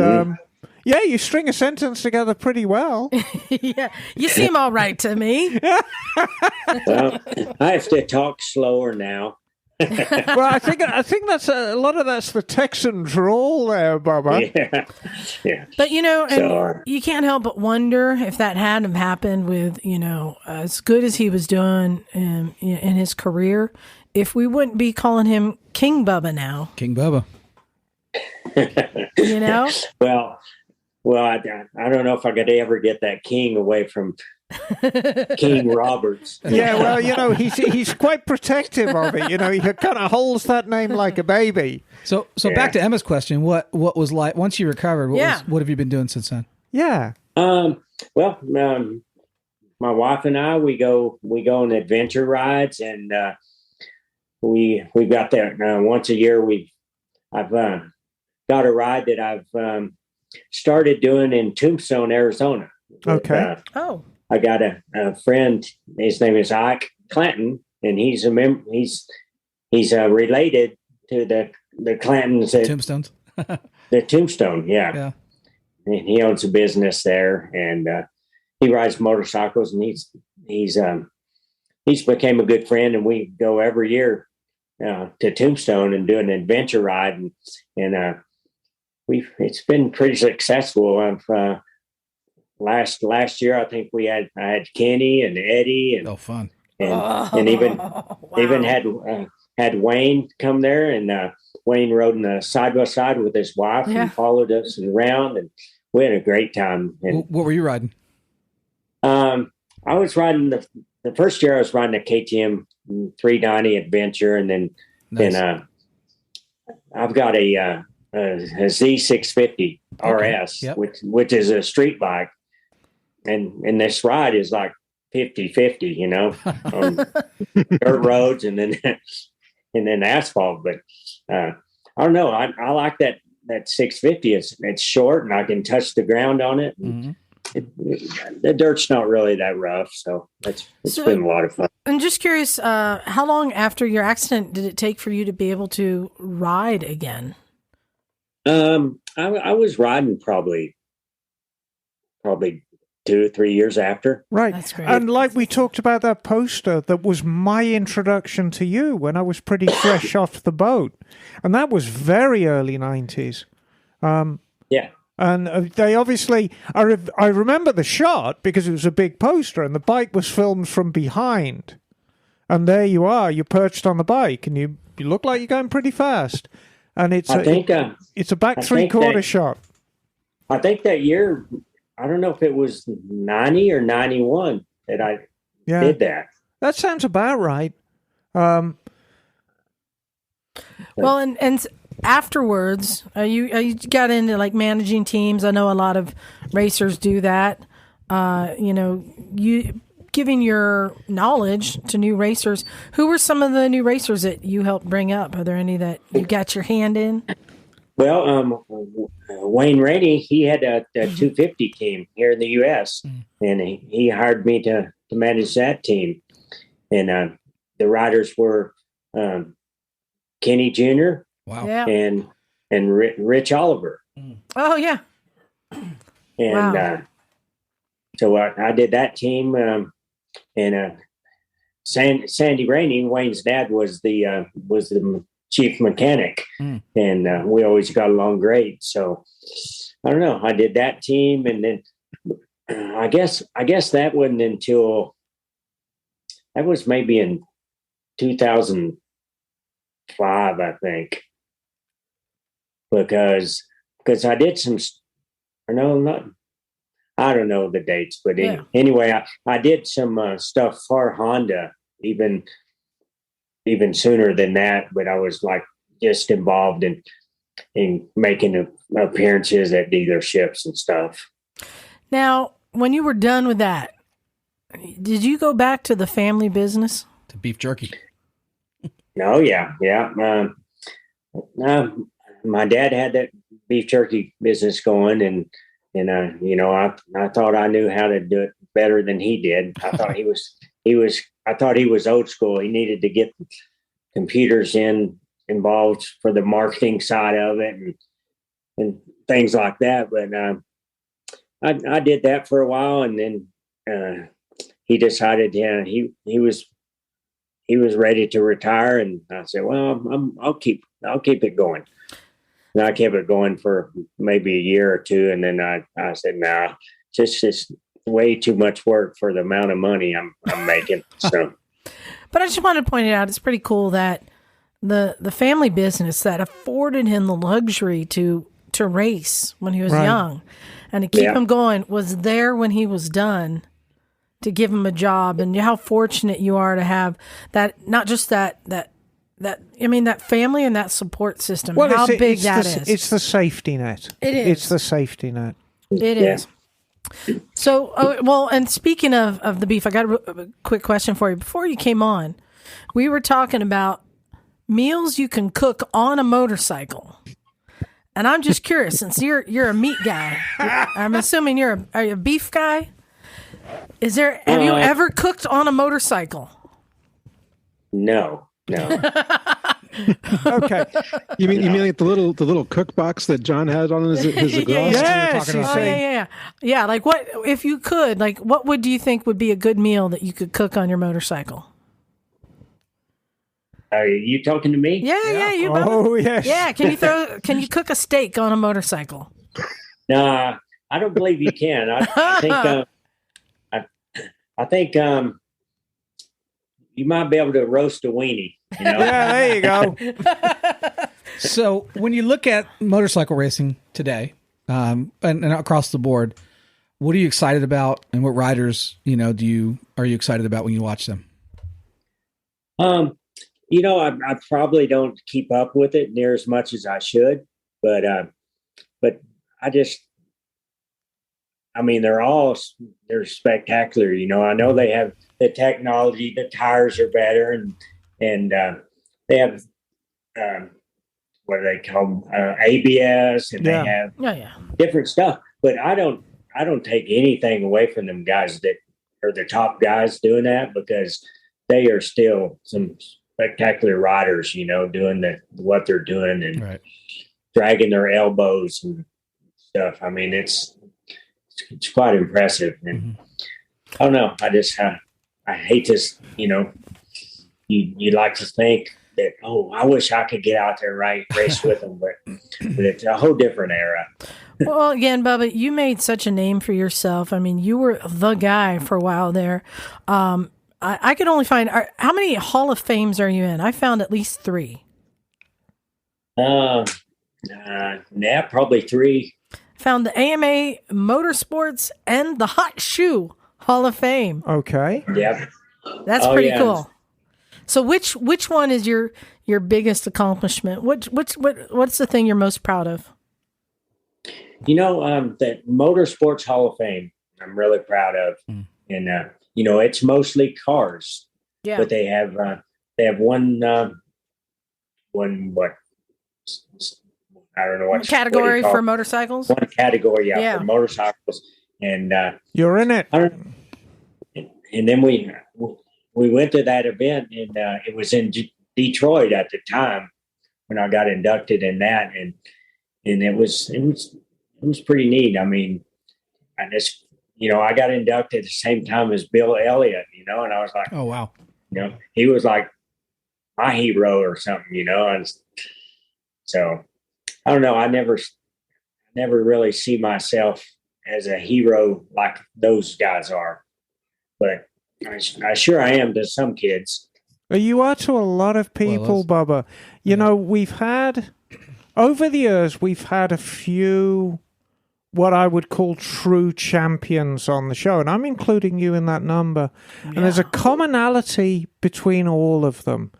you string a sentence together pretty well. Yeah, you seem all right to me. Well, I have to talk slower now. Well, I think that's a lot of that's the Texan drawl there, Bubba. Yeah. But you can't help but wonder if that hadn't happened with as good as he was doing in his career, if we wouldn't be calling him King Bubba now. King Bubba. Well, I don't know if I could ever get that king away from King Roberts. Yeah, well, he's quite protective of it. He kind of holds that name like a baby. So back to Emma's question. What was like once you recovered? What have you been doing since then? Yeah. My wife and I we go on adventure rides, and we got that once a year. I've got a ride that I've started doing in Tombstone, Arizona. Okay. I got a friend. His name is Ike Clanton, and he's a member. He's related to the Clantons. Tombstones. The Tombstone, yeah. And he owns a business there, and he rides motorcycles, and he's became a good friend, and we go every year to Tombstone and do an adventure ride, and it's been pretty successful. Last year, I think I had Kenny and Eddie, and fun, and even had Wayne come there, and Wayne rode in a side by side with his wife and followed us around, and we had a great time. And what were you riding? I was riding the first year. I was riding a KTM 390 Adventure, and then I've got a Z650 RS, which is a street bike. And this ride is like 50-50, on dirt roads and then asphalt. But I don't know. I like that 650. It's short and I can touch the ground on it. Mm-hmm. The dirt's not really that rough, so it's been a lot of fun. I'm just curious, how long after your accident did it take for you to be able to ride again? I was riding probably probably 2 or 3 years after. Right. That's great. And like we talked about that poster, that was my introduction to you when I was pretty fresh off the boat. And that was very early 90s. Yeah. And they obviously, I remember the shot because it was a big poster and the bike was filmed from behind. And there you are, you're perched on the bike and you look like you're going pretty fast. And it's a back three-quarter shot. I think that year, I don't know if it was 90 or 91 that I did that. That sounds about right. Well, and afterwards, you got into like managing teams. I know a lot of racers do that. You giving your knowledge to new racers. Who were some of the new racers that you helped bring up? Are there any that you got your hand in? Well, Wayne Rainey, he had a 250 team here in the U.S., and he hired me to manage that team. And the riders were Kenny Jr. Wow. Yeah. and Rich Oliver. Oh, yeah. And Wow. so I did that team. And Sandy Rainey, Wayne's dad, was the chief mechanic, and we always got along great. So I don't know. I did that team, and then I guess that wasn't until that was maybe in 2005, I think, because I did some. Or no, not. I don't know the dates, but anyway, I did some stuff for Honda even sooner than that. But I was like just involved in making appearances at dealerships and stuff. Now, when you were done with that, did you go back to the family business? To beef jerky. No, yeah. My dad had that beef jerky business going, and I thought I knew how to do it better than he did. I thought he was old school. He needed to get computers involved for the marketing side of it and things like that. But I did that for a while, and then he decided, he was ready to retire, and I said, well, I'll keep it going. And I kept it going for maybe a year or two, and then I said, nah, just way too much work for the amount of money I'm making. So, but I just wanted to point it out. It's pretty cool that the family business that afforded him the luxury to race when he was young, and to keep him going, was there when he was done to give him a job. And how fortunate you are to have that, not just that family and that support system. Well, how big is. It's the safety net. It is. It's the safety net. It is. So, and speaking of the beef, I got a quick question for you. Before you came on, we were talking about meals you can cook on a motorcycle. And I'm just curious, since you're a meat guy, I'm assuming are you a beef guy? Have you ever cooked on a motorcycle? No. Okay. You mean like the little cook box that John had on his exhaust? Yeah. Like, what if you could? Like, what do you think would be a good meal that you could cook on your motorcycle? Are you talking to me? Yeah. You. Oh yes. Yeah. Can you cook a steak on a motorcycle? No, I don't believe you can. I think you might be able to roast a weenie. Yeah, there you go. So when you look at motorcycle racing today, and across the board, what are you excited about, and what riders, are you excited about when you watch them? I probably don't keep up with it near as much as I should, but they're spectacular. I know they have the technology, the tires are better, and they have what do they call them? ABS, and they have different stuff. But I don't take anything away from them guys that are the top guys doing that, because they are still some spectacular riders, doing what they're doing and dragging their elbows and stuff. I mean, it's it's quite impressive. And I don't know. I hate this. You like to think that, I wish I could get out there and race with them, but it's a whole different era. Well, again, Bubba, you made such a name for yourself. I mean, you were the guy for a while there. I could only find, how many Hall of Fames are you in? I found at least 3. Yeah, probably 3. Found the AMA Motorsports and the Hot Shoe Hall of Fame. Okay. Yep. That's pretty cool. So which one is your biggest accomplishment? What's the thing you're most proud of? That Motorsports Hall of Fame, I'm really proud of. And, it's mostly cars. Yeah. But they have one, what, I don't know what category for motorcycles. One category, for motorcycles, and you're in it. And then we went to that event, and it was in Detroit at the time when I got inducted in that, and it was pretty neat. I mean, I got inducted at the same time as Bill Elliott, and I was like, oh wow, he was like my hero or something, and so. I don't know. I never really see myself as a hero like those guys are, but I sure I am to some kids. You are to a lot of people, Bubba. We've had, over the years, we've had a few what I would call true champions on the show, and I'm including you in that number. Yeah. And there's a commonality between all of them.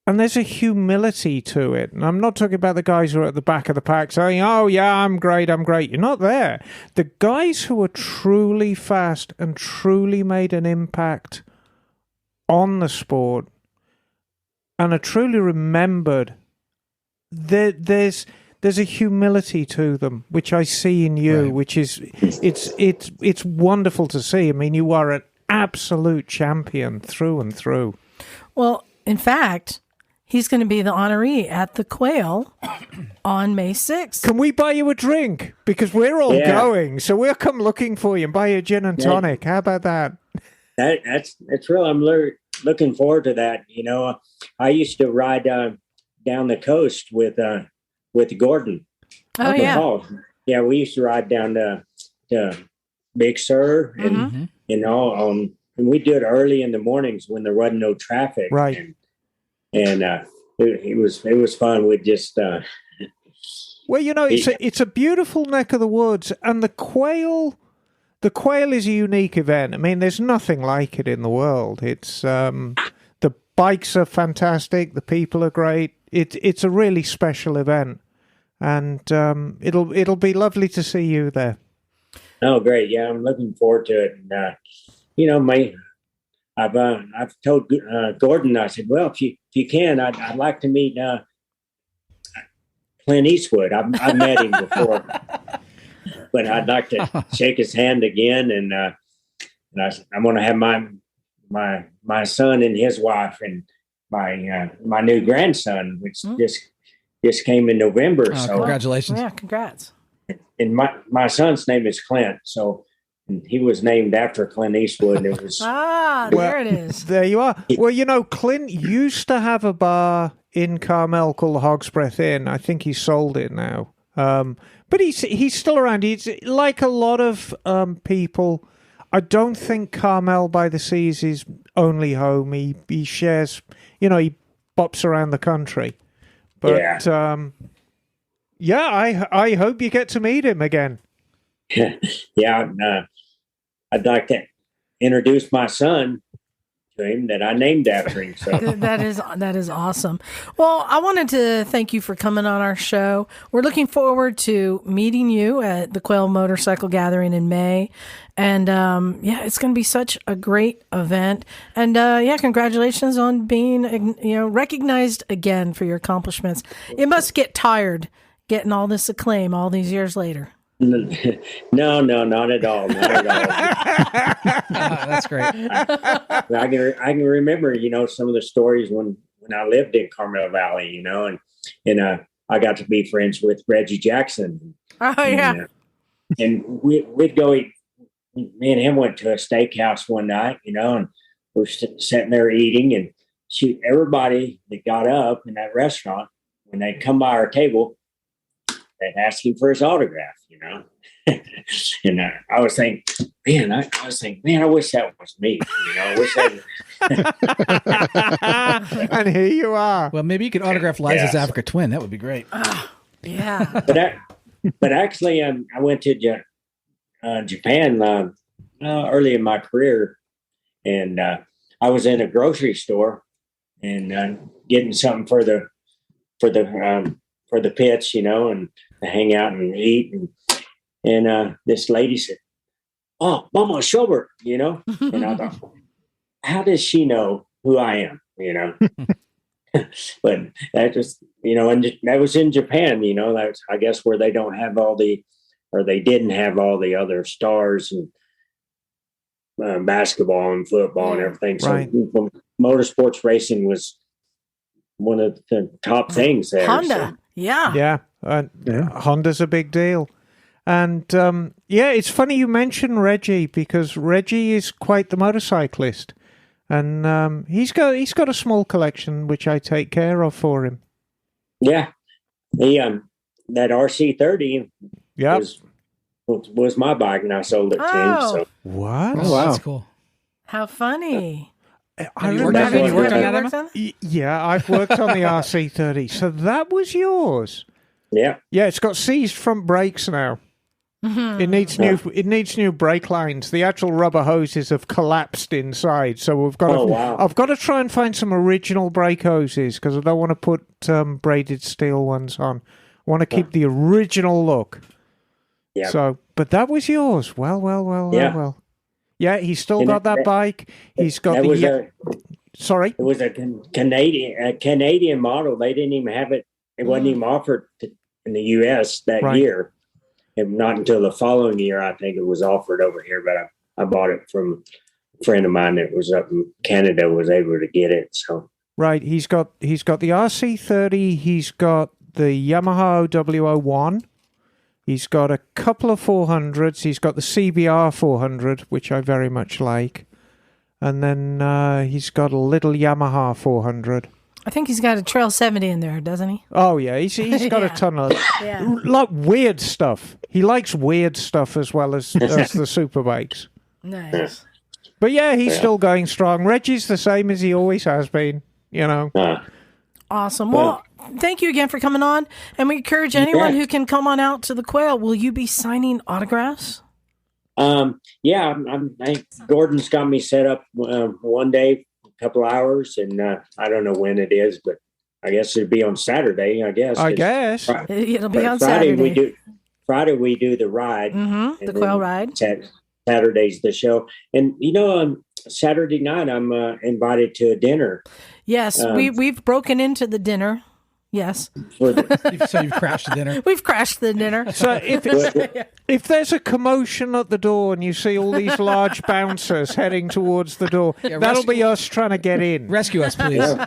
And there's a humility to it. And I'm not talking about the guys who are at the back of the pack saying, oh, yeah, I'm great. You're not there. The guys who are truly fast and truly made an impact on the sport and are truly remembered, there's a humility to them, which I see in you, right. Which is, it's wonderful to see. I mean, you are an absolute champion through and through. Well, in fact, he's going to be the honoree at the Quail on May 6th. Can we buy you a drink? Because we're all going, so we'll come looking for you and buy you a gin and tonic. How about that? That's real. I'm looking forward to that. I used to ride down the coast with Gordon. Oh, yeah. Yeah, we used to ride down to Big Sur and, and we do it early in the mornings when there wasn't no traffic. Right. And it was fun. We just well, it's a beautiful neck of the woods, and the Quail is a unique event. I mean, there's nothing like it in the world. It's the bikes are fantastic, the people are great. It's a really special event, and it'll be lovely to see you there. Oh, great! Yeah, I'm looking forward to it. And I've told Gordon, I said, well, if you can, I'd like to meet Clint Eastwood. I've met him before, but I'd like to shake his hand again. And I said, I'm going to have my son and his wife and my new grandson, which just came in November. Oh, so congratulations! Yeah, congrats. And my son's name is Clint, so. And he was named after Clint Eastwood. It was there it is. There you are. Well, Clint used to have a bar in Carmel called the Hog's Breath Inn. I think he sold it now. But he's still around. He's like a lot of people. I don't think Carmel by the Sea is his only home. He shares, he bops around the country. But I hope you get to meet him again. Yeah, I'd like to introduce my son to him that I named after him. So that is awesome. Well, I wanted to thank you for coming on our show. We're looking forward to meeting you at the Quail Motorcycle Gathering in May. And it's going to be such a great event. And congratulations on being recognized again for your accomplishments. It must get tired getting all this acclaim all these years later. No, not at all. Not at all. That's great. I can remember, some of the stories when I lived in Carmel Valley, and I got to be friends with Reggie Jackson. Oh yeah. and we'd go eat. Me and him went to a steakhouse one night, and we're sitting there eating, and everybody that got up in that restaurant, when they come by our table, they'd ask him for his autograph, and I was thinking, man, I wish that was me, I wish that. And here you are. Well, maybe you could autograph Liza's Africa twin. That would be great. Yeah. But actually, I went to Japan early in my career, and I was in a grocery store and getting something for the pits, and to hang out and eat, and this lady said, "Oh, Bubba Shobert," and I thought, how does she know who I am, But that just, and that was in Japan, that's, I guess, where they don't have they didn't have all the other stars and basketball and football and everything. Right. So motorsports racing was one of the top things there. Honda. So. Yeah. Honda's a big deal. And it's funny you mention Reggie, because Reggie is quite the motorcyclist. And he's got a small collection which I take care of for him. Yeah, that RC30 was my bike, and I sold it to him. So what? Oh, wow, that's cool. How funny! I you worked remember on that, Emma? Yeah, I've worked on the RC30. So that was yours. Yeah. It's got seized front brakes now. Mm-hmm. It needs new brake lines. The actual rubber hoses have collapsed inside, so we've got I've got to try and find some original brake hoses, because I don't want to put braided steel ones on. I want to keep the original look. Yeah. So, but that was yours. Well. Yeah, he's still got that bike. He's got sorry. It was a Canadian model. They didn't even have it. It wasn't even offered in the U.S. that year. And not until the following year, I think it was offered over here. But I bought it from a friend of mine that was up in Canada, was able to get it. So he's got the RC30. He's got the Yamaha OW01. He's got a couple of 400s. He's got the CBR 400, which I very much like. And then he's got a little Yamaha 400. I think he's got a Trail 70 in there, doesn't he? Oh, yeah. He's got a ton of like weird stuff. He likes weird stuff as well as the superbikes. Nice. But yeah, he's still going strong. Reggie's the same as he always has been, Awesome. Well, thank you again for coming on. And we encourage anyone who can come on out to the Quail. Will you be signing autographs? Yeah. Gordon's got me set up one day, a couple hours, and I don't know when it is, but I guess it'll be on Saturday. I guess it'll be on Saturday. Friday we do the ride, the Quail ride. Saturday's the show, and on Saturday night I'm invited to a dinner. Yes, we've broken into the dinner. Yes. So you've crashed the dinner? We've crashed the dinner. So if there's a commotion at the door and you see all these large bouncers heading towards the door, that'll be us trying to get in. Rescue us, please.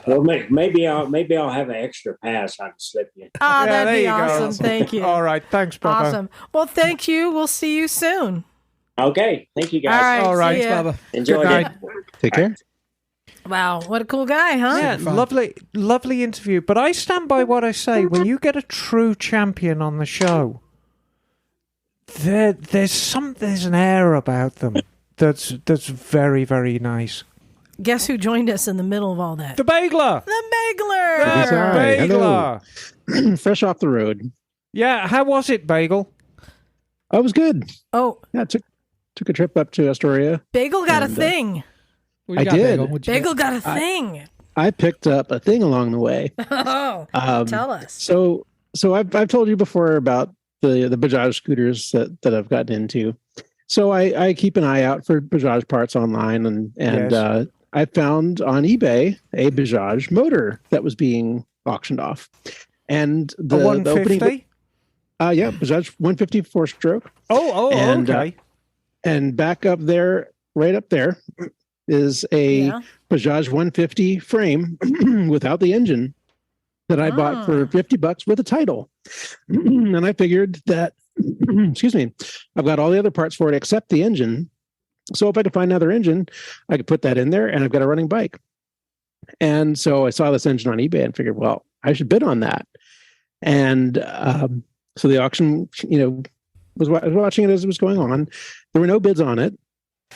Well, maybe I'll have an extra pass. I can slip you. That'd be awesome. Thank you. All right. Thanks, Bubba. Awesome. Well, thank you. We'll see you soon. Okay. Thank you, guys. All right. Thanks, Bubba. Enjoy it. Take care. Wow, what a cool guy, huh? Yeah, lovely interview. But I stand by what I say. When you get a true champion on the show, there's an air about them that's very, very nice. Guess who joined us in the middle of all that? The Bagler! The Bagler! Bagler! Fresh off the road. Yeah, how was it, Bagel? I was good. Oh. Yeah, took a trip up to Astoria. Bagel got a thing. I did. Bagel got a thing. I picked up a thing along the way. Oh, tell us. So I've told you before about the Bajaj scooters that I've gotten into. So I keep an eye out for Bajaj parts online, and I found on eBay a Bajaj motor that was being auctioned off, and the 150. Bajaj 150 4-stroke. Okay. And back up there, right up there, is a Bajaj 150 frame without the engine that I bought for $50 with a title. And I figured that excuse me, I've got all the other parts for it except the engine. So if I could find another engine, I could put that in there, and I've got a running bike. And so I saw this engine on eBay and figured, well, I should bid on that. And so the auction, I was watching it as it was going on. There were no bids on it.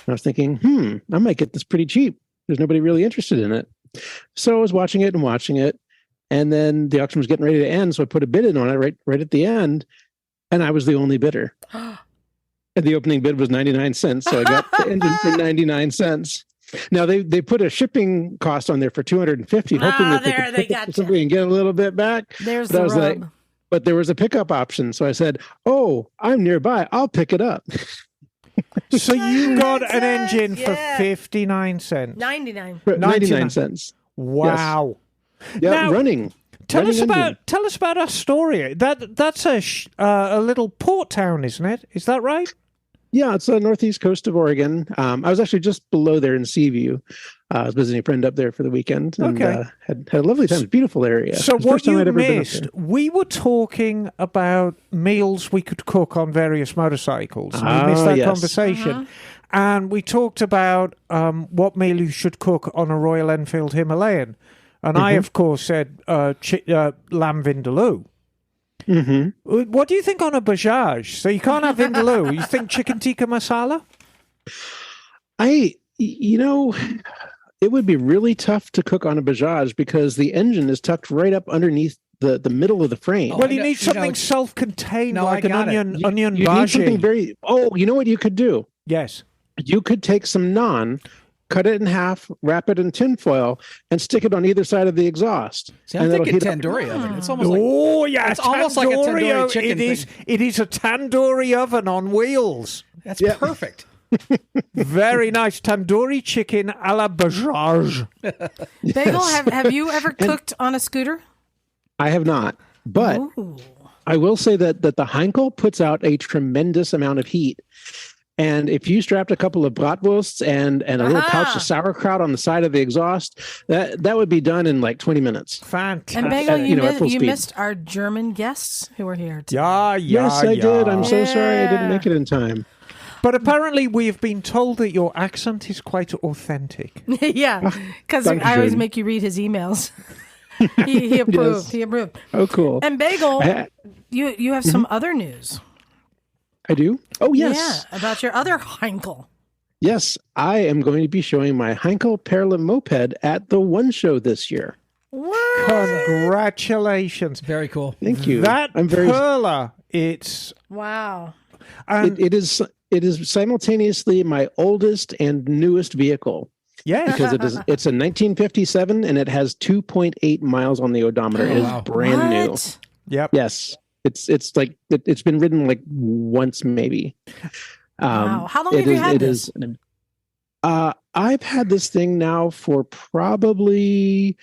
I was thinking, I might get this pretty cheap. There's nobody really interested in it. So I was watching it. And then the auction was getting ready to end. So I put a bid in on it right at the end. And I was the only bidder. And the opening bid was 99 cents. So I got the engine for 99 cents. Now they put a shipping cost on there for 250, hoping that they could something and get a little bit back. There's the rub. But there was a pickup option. So I said, oh, I'm nearby. I'll pick it up. So you got an engine for 59 cents. 99 cents. Wow. Yes. Yeah, now, running. Tell us about Astoria. That's a little port town, isn't it? Is that right? Yeah, it's the northeast coast of Oregon. I was actually just below there in Seaview. I was visiting a friend up there for the weekend and had a lovely time. It's a beautiful area. So what you missed, we were talking about meals we could cook on various motorcycles. We missed that conversation. And we talked about what meal you should cook on a Royal Enfield Himalayan. And I, of course, said lamb vindaloo. What do you think on a Bajaj? So you can't have vindaloo. You think chicken tikka masala? It would be really tough to cook on a Bajaj because the engine is tucked right up underneath the middle of the frame. Well, you need something self-contained, like an onion you bhaji. Need something very... Oh, you know what you could do? Yes. You could take some naan, cut it in half, wrap it in tinfoil, and stick it on either side of the exhaust. See, I'm thinking tandoori oven. It's almost it's almost like a tandoori chicken thing. It is a tandoori oven on wheels. That's perfect. Very nice tandoori chicken a la Bajaj. Bagel, have you ever cooked on a scooter? I have not, but I will say that the Heinkel puts out a tremendous amount of heat. And if you strapped a couple of bratwursts and a little pouch of sauerkraut on the side of the exhaust, that would be done in like 20 minutes. Fantastic. And Bagel, you missed our German guests who were here today. Yes, I did. I'm so sorry I didn't make it in time. But apparently we've been told that your accent is quite authentic. Yeah, because I always make you read his emails. He approved. Yes. He approved. Oh, cool. And Bagel, you have some other news. I do? Oh, yes. Yeah, about your other Heinkel. Yes, I am going to be showing my Heinkel Parallel Moped at the One Show this year. What? Congratulations. Very cool. Thank you. I'm very Perla, it's... Wow. It is simultaneously my oldest and newest vehicle. Yes. Because it's a 1957 and it has 2.8 miles on the odometer. It is brand new. Yep. Yes. It's like it's been ridden like once maybe. Wow. How long have you had this? I've had this thing now for probably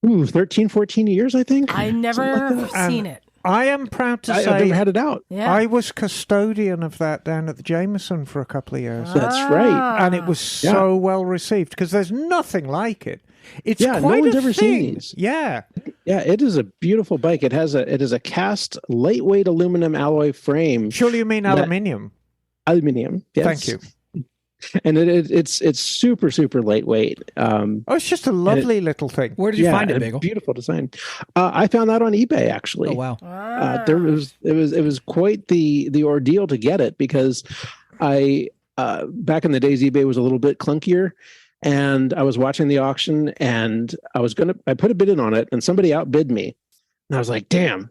13, 14 years, I think. I never seen it. I am proud to say I've never had it out. Yeah. I was custodian of that down at the Jameson for a couple of years. That's right. And it was so well received because there's nothing like it. It's quite no one's ever thing. seen these. Yeah. Yeah, it is a beautiful bike. It is a cast lightweight aluminum alloy frame. Surely you mean aluminium. Aluminium. Yes. Thank you. And it's super, super lightweight. It's just a lovely little thing. Where did you find it, Bagel? Beautiful design. I found that on eBay, actually. Oh wow! It was quite the ordeal to get it because I back in the days eBay was a little bit clunkier, and I was watching the auction and I put a bid in on it and somebody outbid me, and I was like, damn!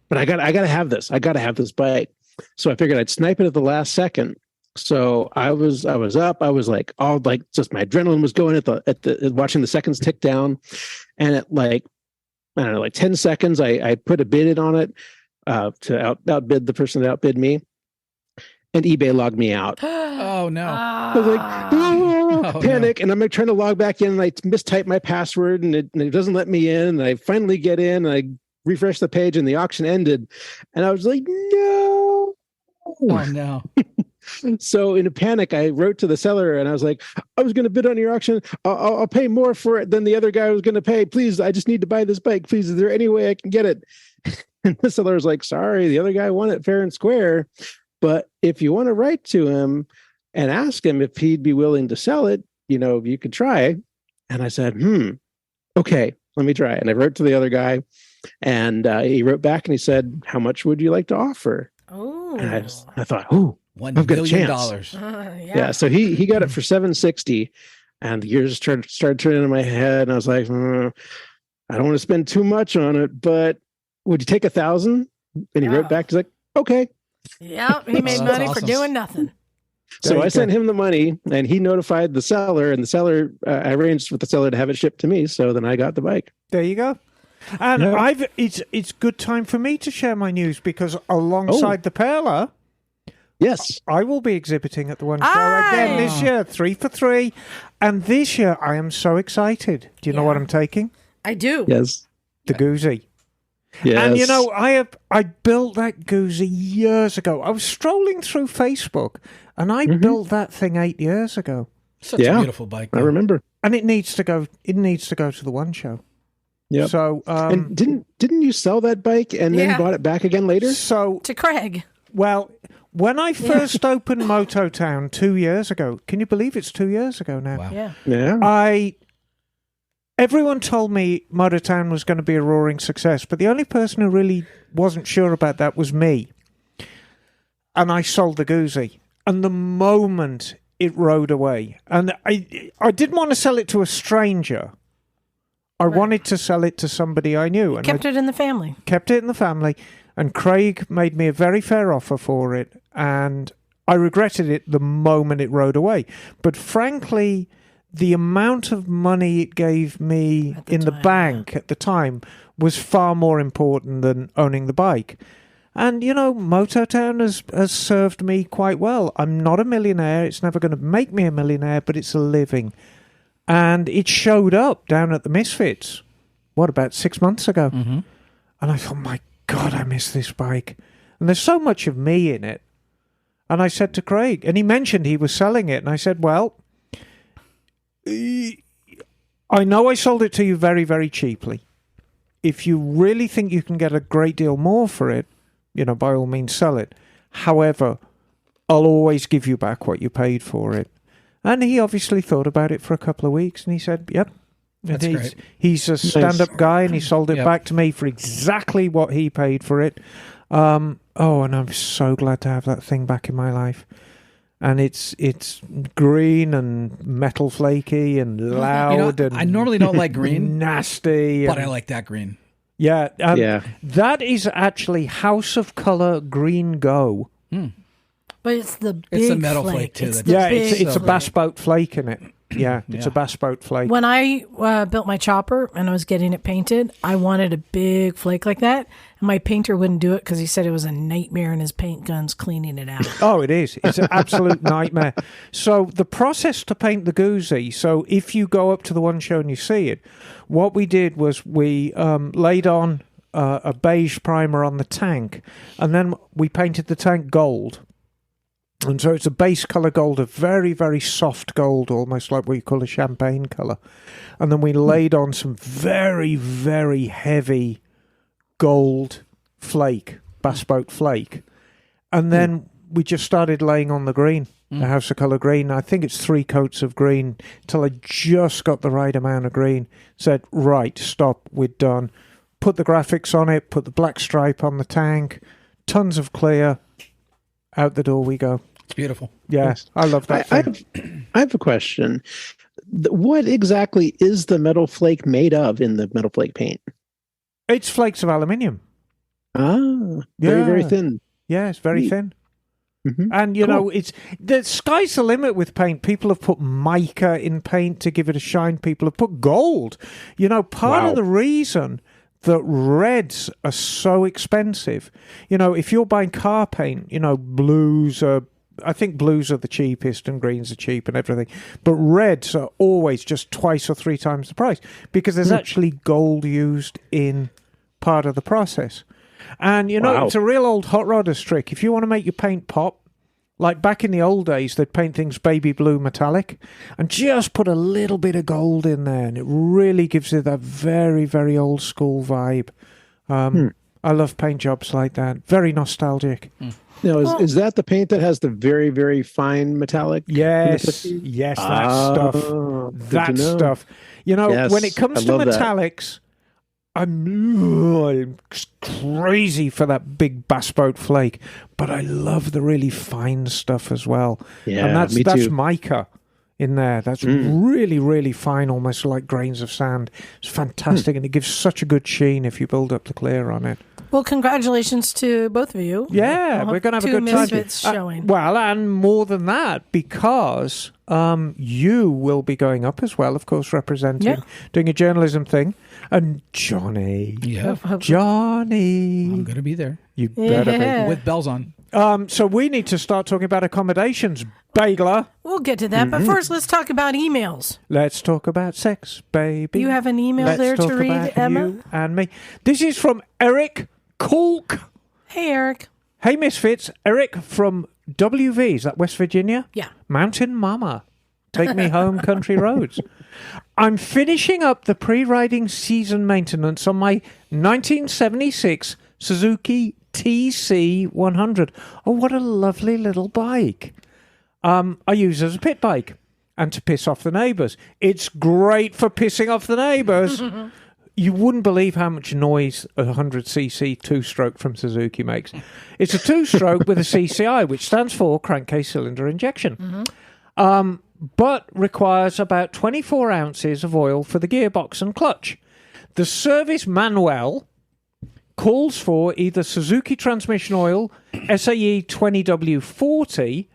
But I gotta have this. I gotta have this bike. So I figured I'd snipe it at the last second. So I was up. I was like, all like just my adrenaline was going at the watching the seconds tick down, and at like 10 seconds, I put a bid in on it to outbid the person that outbid me, and eBay logged me out. Oh no! I was like, panic, and I'm like trying to log back in, and I mistype my password, and it doesn't let me in. And I finally get in, and I refresh the page, and the auction ended, and I was like, no! Oh no! So in a panic, I wrote to the seller and I was like, I was going to bid on your auction. I'll pay more for it than the other guy was going to pay. Please, I just need to buy this bike. Please, is there any way I can get it? And the seller's like, sorry, the other guy won it fair and square. But if you want to write to him and ask him if he'd be willing to sell it, you could try. And I said, okay, let me try. And I wrote to the other guy, and he wrote back and he said, how much would you like to offer? Oh, and I thought, I've got a chance. Yeah. So he got it for $760, and the gears started turning in my head, and I was like, I don't want to spend too much on it, but would you take 1,000? And he wrote back, he's like, okay. Yeah, he made money for doing nothing. So I sent him the money, and he notified the seller, and the seller, I arranged with the seller to have it shipped to me. So then I got the bike. There you go. And it's good time for me to share my news, because alongside the Perla, yes, I will be exhibiting at the one show again this year, 3 for 3. And this year I am so excited. Do you know what I'm taking? I do. Yes. The Guzzi. Yes. And I built that Guzzi years ago. I was strolling through Facebook, and I built that thing 8 years ago. Such a beautiful bike, though. I remember. And it needs to go to the one show. Yeah. So and didn't you sell that bike and then bought it back again later? So to Craig. Well, when I first opened Moto Town 2 years ago, can you believe it's 2 years ago now? Wow. Yeah. Everyone told me Moto Town was going to be a roaring success, but the only person who really wasn't sure about that was me. And I sold the Guzzi. And the moment it rode away, and I didn't want to sell it to a stranger. I wanted to sell it to somebody I knew. And kept it in the family. Kept it in the family. And Craig made me a very fair offer for it. And I regretted it the moment it rode away. But frankly, the amount of money it gave me in the bank at the time was far more important than owning the bike. And, Moto Town has served me quite well. I'm not a millionaire. It's never going to make me a millionaire, but it's a living. And it showed up down at the Misfits, about 6 months ago? Mm-hmm. And I thought, my God, I miss this bike. And there's so much of me in it. And I said to Craig, and he mentioned he was selling it. And I said, well, I know I sold it to you very, very cheaply. If you really think you can get a great deal more for it, by all means sell it. However, I'll always give you back what you paid for it. And he obviously thought about it for a couple of weeks, and he said, yep. That's great. He's a stand-up guy, and he sold it back to me for exactly what he paid for it. And I'm so glad to have that thing back in my life. And it's green and metal flaky and loud. And I normally don't like green. Nasty. But I like that green. Yeah. That is actually House of Color Green Go. But it's the big metal flake too. It's a bass boat flake in it. Yeah, it's a bass boat flake. When I built my chopper and I was getting it painted, I wanted a big flake like that. And my painter wouldn't do it because he said it was a nightmare in his paint guns cleaning it out. Oh, it is. It's an absolute nightmare. So the process to paint the Guzzi, so if you go up to the one show and you see it, what we did was we laid on a beige primer on the tank, and then we painted the tank gold. And so it's a base colour gold, a very, very soft gold, almost like what you call a champagne colour. And then we laid on some very, very heavy gold flake, bass boat flake. And then we just started laying on the green, the House of Colour green. I think it's 3 coats of green till I just got the right amount of green. Said, right, stop, we're done. Put the graphics on it, put the black stripe on the tank, tons of clear. Out the door we go. It's beautiful. Yeah, I love that thing. I have a question. What exactly is the metal flake made of in the metal flake paint? It's flakes of aluminium. Ah, very, very thin. Yeah, it's very thin. Mm-hmm. And, it's the sky's the limit with paint. People have put mica in paint to give it a shine. People have put gold. Part of the reason that reds are so expensive, if you're buying car paint, blues are, I think blues are the cheapest and greens are cheap and everything, but reds are always just 2 or 3 times the price because there's actually gold used in part of the process. And it's a real old hot rodders trick. If you want to make your paint pop, like back in the old days, they'd paint things baby blue metallic and just put a little bit of gold in there, and it really gives it that very, very old school vibe. I love paint jobs like that. Very nostalgic. Now, is that the paint that has the very, very fine metallic? Yes, that stuff. That stuff. You know, when it comes to metallics, I'm crazy for that big bass boat flake, but I love the really fine stuff as well. Yeah, and that's too. mica in there. That's really, really fine, almost like grains of sand. It's fantastic, and it gives such a good sheen if you build up the clear on it. Well, congratulations to both of you. Yeah, we're going to have a good time. 2 Misfits showing. Well, and more than that, because you will be going up as well, of course, representing, doing a journalism thing. And Johnny. Yeah. Johnny. I'm going to be there. You better be. With bells on. So we need to start talking about accommodations, Bagler. We'll get to that, but first let's talk about emails. Let's talk about sex, baby. You have an email there to read, Emma? You and me. This is from Eric Colk. Hey, Eric. Hey, Misfits. Eric from WV. Is that West Virginia? Yeah. Mountain Mama. Take me home, country roads. I'm finishing up the pre-riding season maintenance on my 1976 Suzuki TC100. Oh, what a lovely little bike. I use it as a pit bike and to piss off the neighbours. It's great for pissing off the neighbours. You wouldn't believe how much noise a 100cc two-stroke from Suzuki makes. It's a two-stroke with a CCI, which stands for crankcase cylinder injection. But requires about 24 ounces of oil for the gearbox and clutch. The service manual calls for either Suzuki transmission oil, SAE 20W40,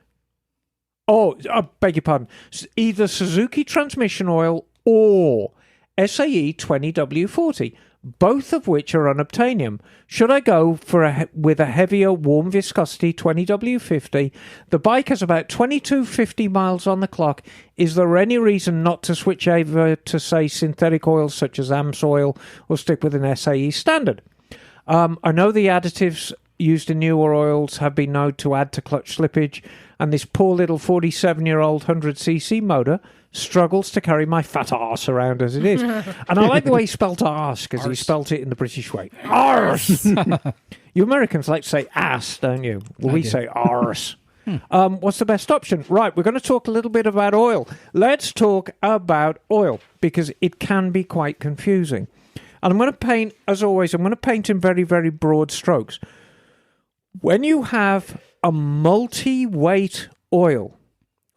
I beg your pardon, either Suzuki transmission oil or SAE 20W40, both of which are unobtainium. Should I go for with a heavier warm viscosity 20W50? The bike has about 2250 miles on the clock. Is there any reason not to switch over to, say, synthetic oils such as AMS oil or stick with an SAE standard? I know the additives used in newer oils have been known to add to clutch slippage, and this poor little 47-year-old 100cc motor struggles to carry my fat arse around as it is. And I like the way he spelt arse, because he spelt it in the British way. Arse! You Americans like to say ass, don't you? Well, we say arse. What's the best option? Right, we're going to talk a little bit about oil. Let's talk about oil, because it can be quite confusing. And I'm going to paint, as always, I'm going to paint in very, very broad strokes. When you have a multi-weight oil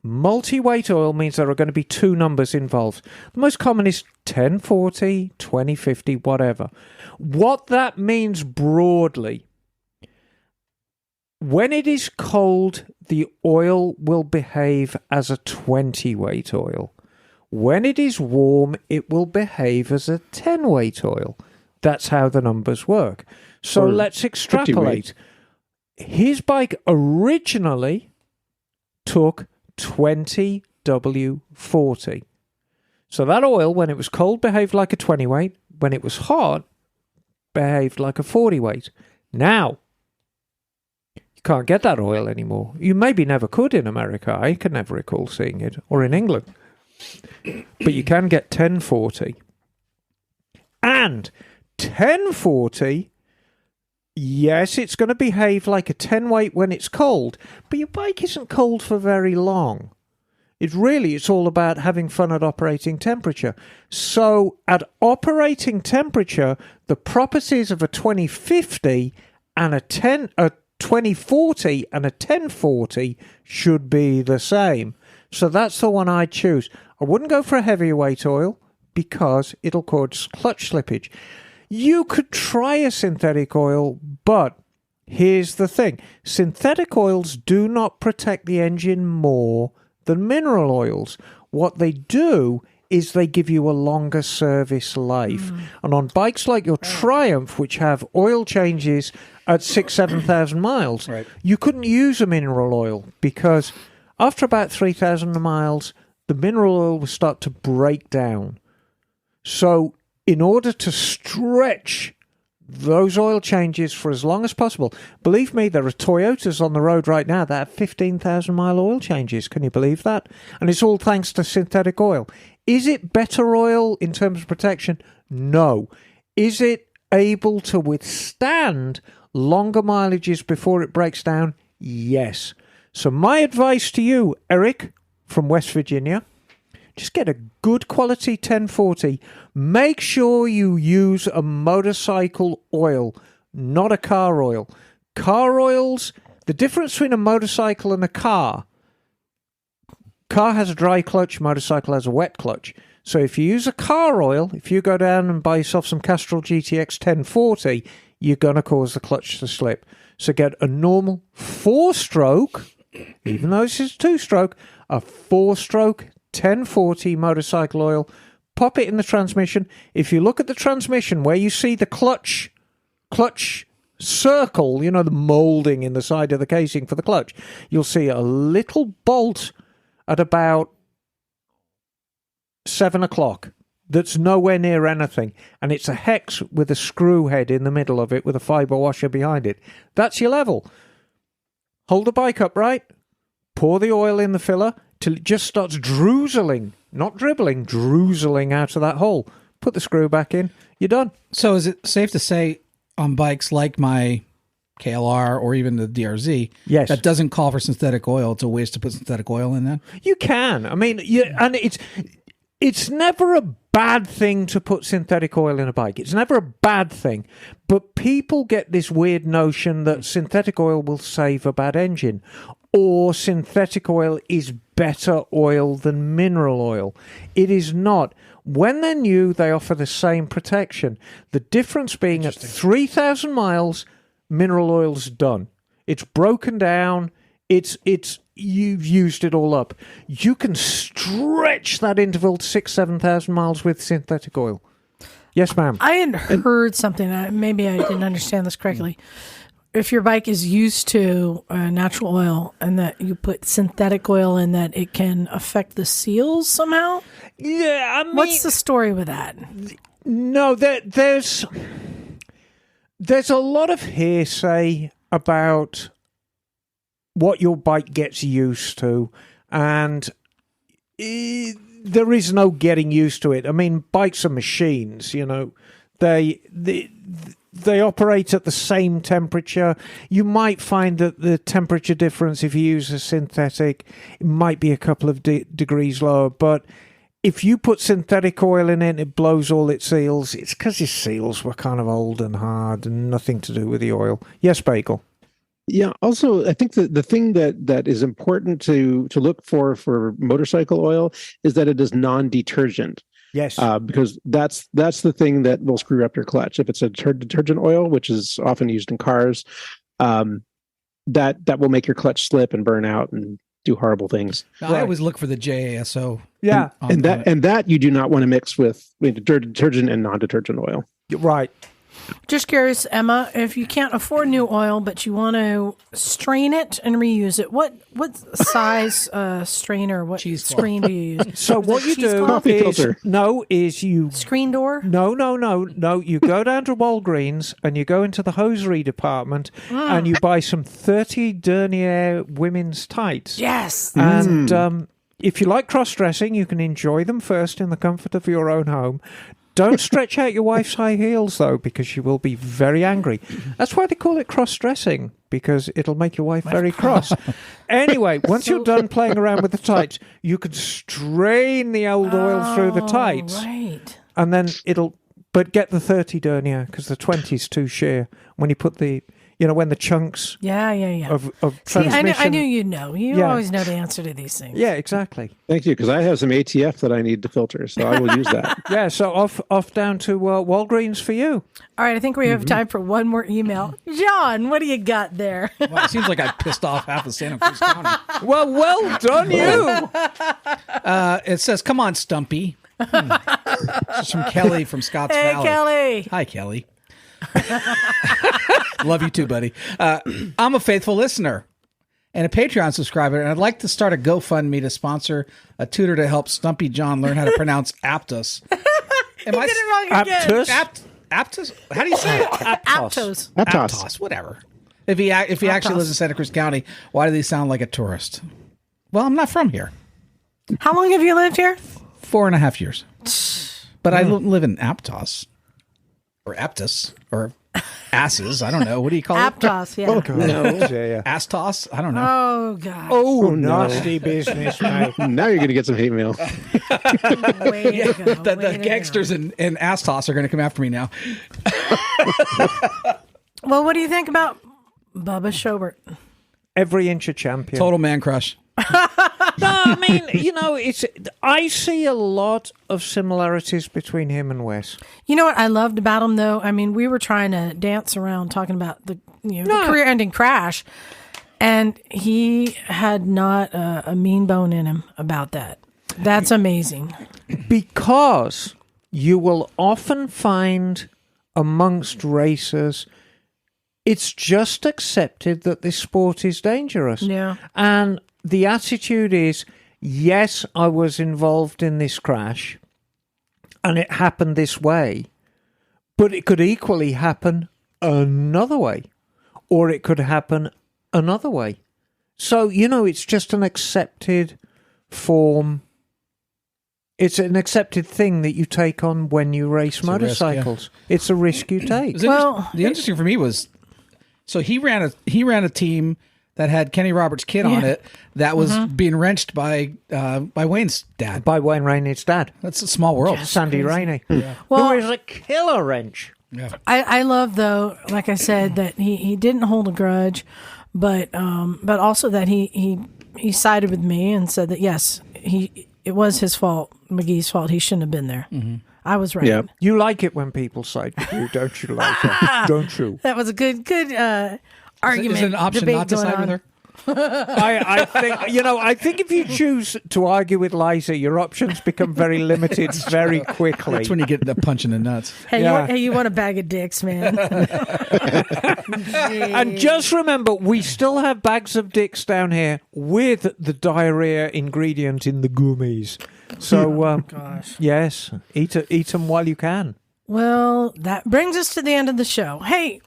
means there are going to be two numbers involved. The most common is 1040, 2050, whatever. What that means broadly, when it is cold, the oil will behave as a 20-weight oil. When it is warm, it will behave as a 10-weight oil. That's how the numbers work. So let's extrapolate. His bike originally took 20W40. So that oil, when it was cold, behaved like a 20-weight. When it was hot, behaved like a 40-weight. Now, you can't get that oil anymore. You maybe never could in America. I can never recall seeing it. Or in England. But you can get 1040. And 1040, yes, it's going to behave like a 10-weight when it's cold, but your bike isn't cold for very long. It's all about having fun at operating temperature. So at operating temperature, the properties of a 2050 and a 2040 and a 1040 should be the same. So that's the one I'd choose. I wouldn't go for a heavier weight oil because it'll cause clutch slippage. You could try a synthetic oil, but here's the thing. Synthetic oils do not protect the engine more than mineral oils. What they do is they give you a longer service life. And on bikes like your Triumph, which have oil changes at 7,000 miles, you couldn't use a mineral oil because after about 3,000 miles, the mineral oil will start to break down. So in order to stretch those oil changes for as long as possible, believe me, there are Toyotas on the road right now that have 15,000-mile oil changes. Can you believe that? And it's all thanks to synthetic oil. Is it better oil in terms of protection? No. Is it able to withstand longer mileages before it breaks down? Yes. So my advice to you, Eric, from West Virginia, just get a good quality 1040. Make sure you use a motorcycle oil, not a car oil. Car oils, the difference between a motorcycle and a car has a dry clutch, motorcycle has a wet clutch. So if you use a car oil, if you go down and buy yourself some Castrol GTX 1040, you're going to cause the clutch to slip. So get a normal 4-stroke, even though this is 2-stroke, a 4-stroke 1040 motorcycle oil. Pop it in the transmission. If you look at the transmission where you see the clutch circle, you know, the molding in the side of the casing for the clutch, you'll see a little bolt at about 7 o'clock that's nowhere near anything, and it's a hex with a screw head in the middle of it with a fibre washer behind it. That's your level. Hold the bike upright, pour the oil in the filler till it just starts droozling, not dribbling, droozling out of that hole. Put the screw back in, you're done. So is it safe to say on bikes like my KLR or even the DRZ, yes, that doesn't call for synthetic oil? It's a waste to put synthetic oil in that? You can. I mean, and it's never a bad thing to put synthetic oil in a bike. It's never a bad thing. But people get this weird notion that synthetic oil will save a bad engine, or synthetic oil is better oil than mineral oil. It is not. When they're new, they offer the same protection. The difference being at 3,000 miles, mineral oil's done. It's broken down. You've used it all up. You can stretch that interval to 6,000-7,000 miles with synthetic oil. Yes, ma'am. I had heard something. Maybe I didn't understand this correctly. If your bike is used to natural oil and that you put synthetic oil in, that it can affect the seals somehow? Yeah, I mean, what's the story with that? No, there's a lot of hearsay about what your bike gets used to, and there is no getting used to it. I mean, bikes are machines, you know. They operate at the same temperature. You might find that the temperature difference, if you use a synthetic, it might be a couple of degrees lower. But if you put synthetic oil in it, it blows all its seals. It's because your seals were kind of old and hard and nothing to do with the oil. Yes, Bagel? Yeah. Also, I think the thing that is important to look for motorcycle oil is that it is non-detergent. Yes, because that's the thing that will screw up your clutch. If it's a detergent oil, which is often used in cars, that will make your clutch slip and burn out and do horrible things. Now, I always look for the JASO. Yeah, and that you do not want to mix with detergent and non-detergent oil. Right. Just curious, Emma, if you can't afford new oil, but you want to strain it and reuse it, what size strainer, what screen do you use? So what you do is you... Screen door? No. You go down to Walgreens and you go into the hosiery department and you buy some 30 denier women's tights. Yes. And if you like cross-dressing, you can enjoy them first in the comfort of your own home. Don't stretch out your wife's high heels, though, because she will be very angry. That's why they call it cross-dressing, because it'll make your wife very cross. Anyway, once you're done playing around with the tights, you can strain the old oil through the tights. Right. And then but get the 30 denier, because the 20's too sheer. When you put when the chunks of transmission... See, I knew you'd know. You always know the answer to these things. Yeah, exactly. Thank you, because I have some ATF that I need to filter, so I will use that. Yeah, so off down to Walgreens for you. All right, I think we have time for one more email. John, what do you got there? Well, it seems like I pissed off half of Santa Cruz County. Well done, you! It says, come on, Stumpy. It's from Kelly from Scotts Valley. Hey, Kelly. Hi, Kelly. Love you too, buddy. I'm a faithful listener and a Patreon subscriber, and I'd like to start a GoFundMe to sponsor a tutor to help Stumpy John learn how to pronounce Aptos. Did it wrong again. Aptos? How do you say it? Aptos. Whatever. If he actually lives in Santa Cruz County, why do they sound like a tourist? Well, I'm not from here. How long have you lived here? 4.5 years. But I live in Aptos. or Aptus or asses. I don't know. What do you call Aptos, yeah. No. Ass toss? I don't know. Oh, God. Oh, nasty business, mate. Now you're going to get some hate mail. Way to go. The Way to gangsters and ass toss are going to come after me now. Well, what do you think about Bubba Shobert? Every inch a champion. Total man crush. No, I mean, I see a lot of similarities between him and Wes. You know what I loved about him, though? I mean, we were trying to dance around talking about the career-ending crash, and he had not a mean bone in him about that. That's amazing. Because you will often find amongst racers, it's just accepted that this sport is dangerous. Yeah. And the attitude is, yes, I was involved in this crash and it happened this way, but it could equally happen another way, or it could happen another way. So, it's just an accepted form. It's an accepted thing that you take on when you race motorcycles. It's a risk you take. Well, the interesting for me was, so he ran a team that had Kenny Roberts' kid on it that was being wrenched by Wayne's dad. By Wayne Rainey's dad. That's a small world. Sandy Rainey. Well, who is a killer wrench. Yeah. I love, though, like I said, that he didn't hold a grudge, but also that he sided with me and said that, yes, it was his fault, Magee's fault. He shouldn't have been there. Mm-hmm. I was right. Yeah. You like it when people side with you, don't you, Lisa? Don't you? That was a good argument. Is it an option not to side with her? I think if you choose to argue with Liza, your options become very limited very quickly. That's when you get the punch in the nuts. Hey, you want a bag of dicks, man. And just remember, we still have bags of dicks down here with the diarrhea ingredient in the gummies. So, yes, eat them while you can. Well, that brings us to the end of the show. Hey,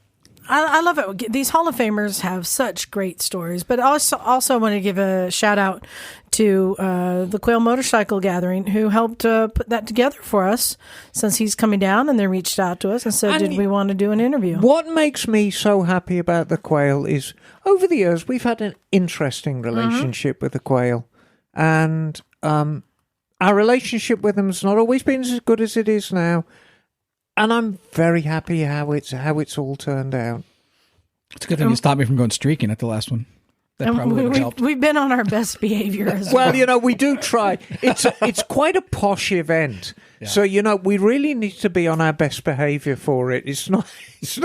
I love it. These Hall of Famers have such great stories, but also want to give a shout out to the Quail Motorcycle Gathering, who helped put that together for us, since he's coming down, and they reached out to us and said, did we want to do an interview? What makes me so happy about the Quail is, over the years, we've had an interesting relationship with the Quail, and our relationship with them has not always been as good as it is now. And I'm very happy how it's all turned out. It's a good thing you stopped me from going streaking at the last one. That probably would have helped. We've been on our best behavior as well. Well, we do try. It's quite a posh event. Yeah. So, we really need to be on our best behavior for it. It's not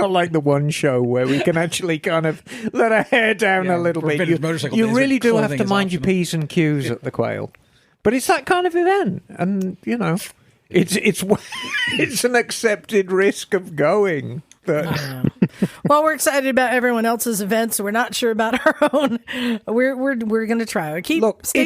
like the one show where we can actually kind of let our hair down a little bit. You really do have to mind your P's and Q's at the Quail. But it's that kind of event. And, it's an accepted risk of going. Well, we're excited about everyone else's events. So we're not sure about our own. We're going to try. Stay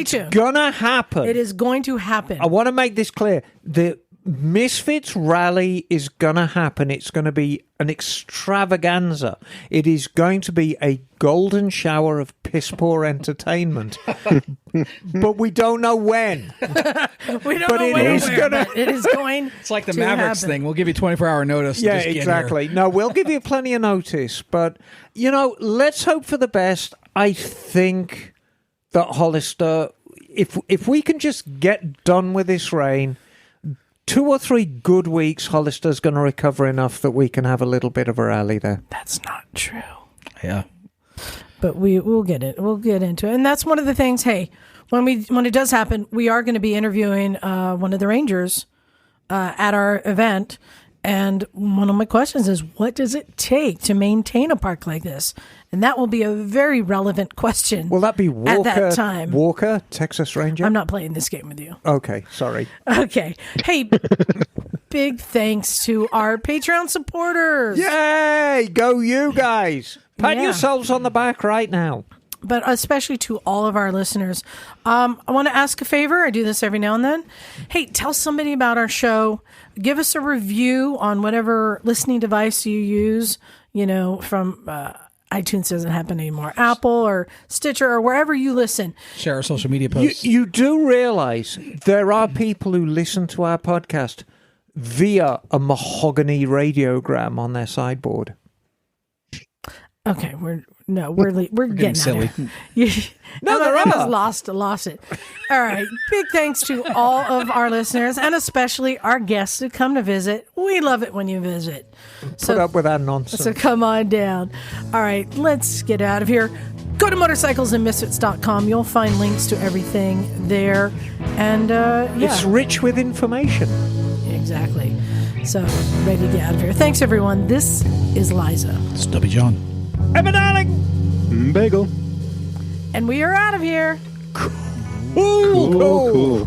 tuned. It's gonna happen. It is going to happen. I want to make this clear. The Misfits rally is gonna happen. It's going to be an extravaganza. It is going to be a golden shower of piss poor entertainment. But we don't know when. We don't know when. It is going. It's like the Mavericks thing. We'll give you 24-hour notice. Yeah, exactly. No, we'll give you plenty of notice. But let's hope for the best. I think that Hollister, if we can just get done with this rain, 2 or 3 good weeks, Hollister's going to recover enough that we can have a little bit of a rally there. That's not true. Yeah. But we'll get it. We'll get into it. And that's one of the things, hey, when it does happen, we are going to be interviewing one of the Rangers at our event. And one of my questions is, what does it take to maintain a park like this? And that will be a very relevant question. Will that be Walker, at that time? Walker, Texas Ranger? I'm not playing this game with you. Okay, sorry. Okay. Hey, big thanks to our Patreon supporters. Yay! Go you guys. Pat yourselves on the back right now. But especially to all of our listeners. I want to ask a favor. I do this every now and then. Hey, tell somebody about our show. Give us a review on whatever listening device you use, from iTunes doesn't happen anymore, Apple or Stitcher or wherever you listen. Share our social media posts. You do realize there are people who listen to our podcast via a mahogany radiogram on their sideboard. Okay, we're getting silly. out of here. No, there Emma's are. lost it. All right, big thanks to all of our listeners and especially our guests who come to visit. We love it when you visit. Put up with our nonsense. So come on down. All right, let's get out of here. Go to motorcyclesandmisfits.com. You'll find links to everything there. And It's rich with information. Exactly. So, ready to get out of here. Thanks, everyone. This is Liza. It's Stubby John. Emma Darling. Bagel. And we are out of here. Cool. Cool.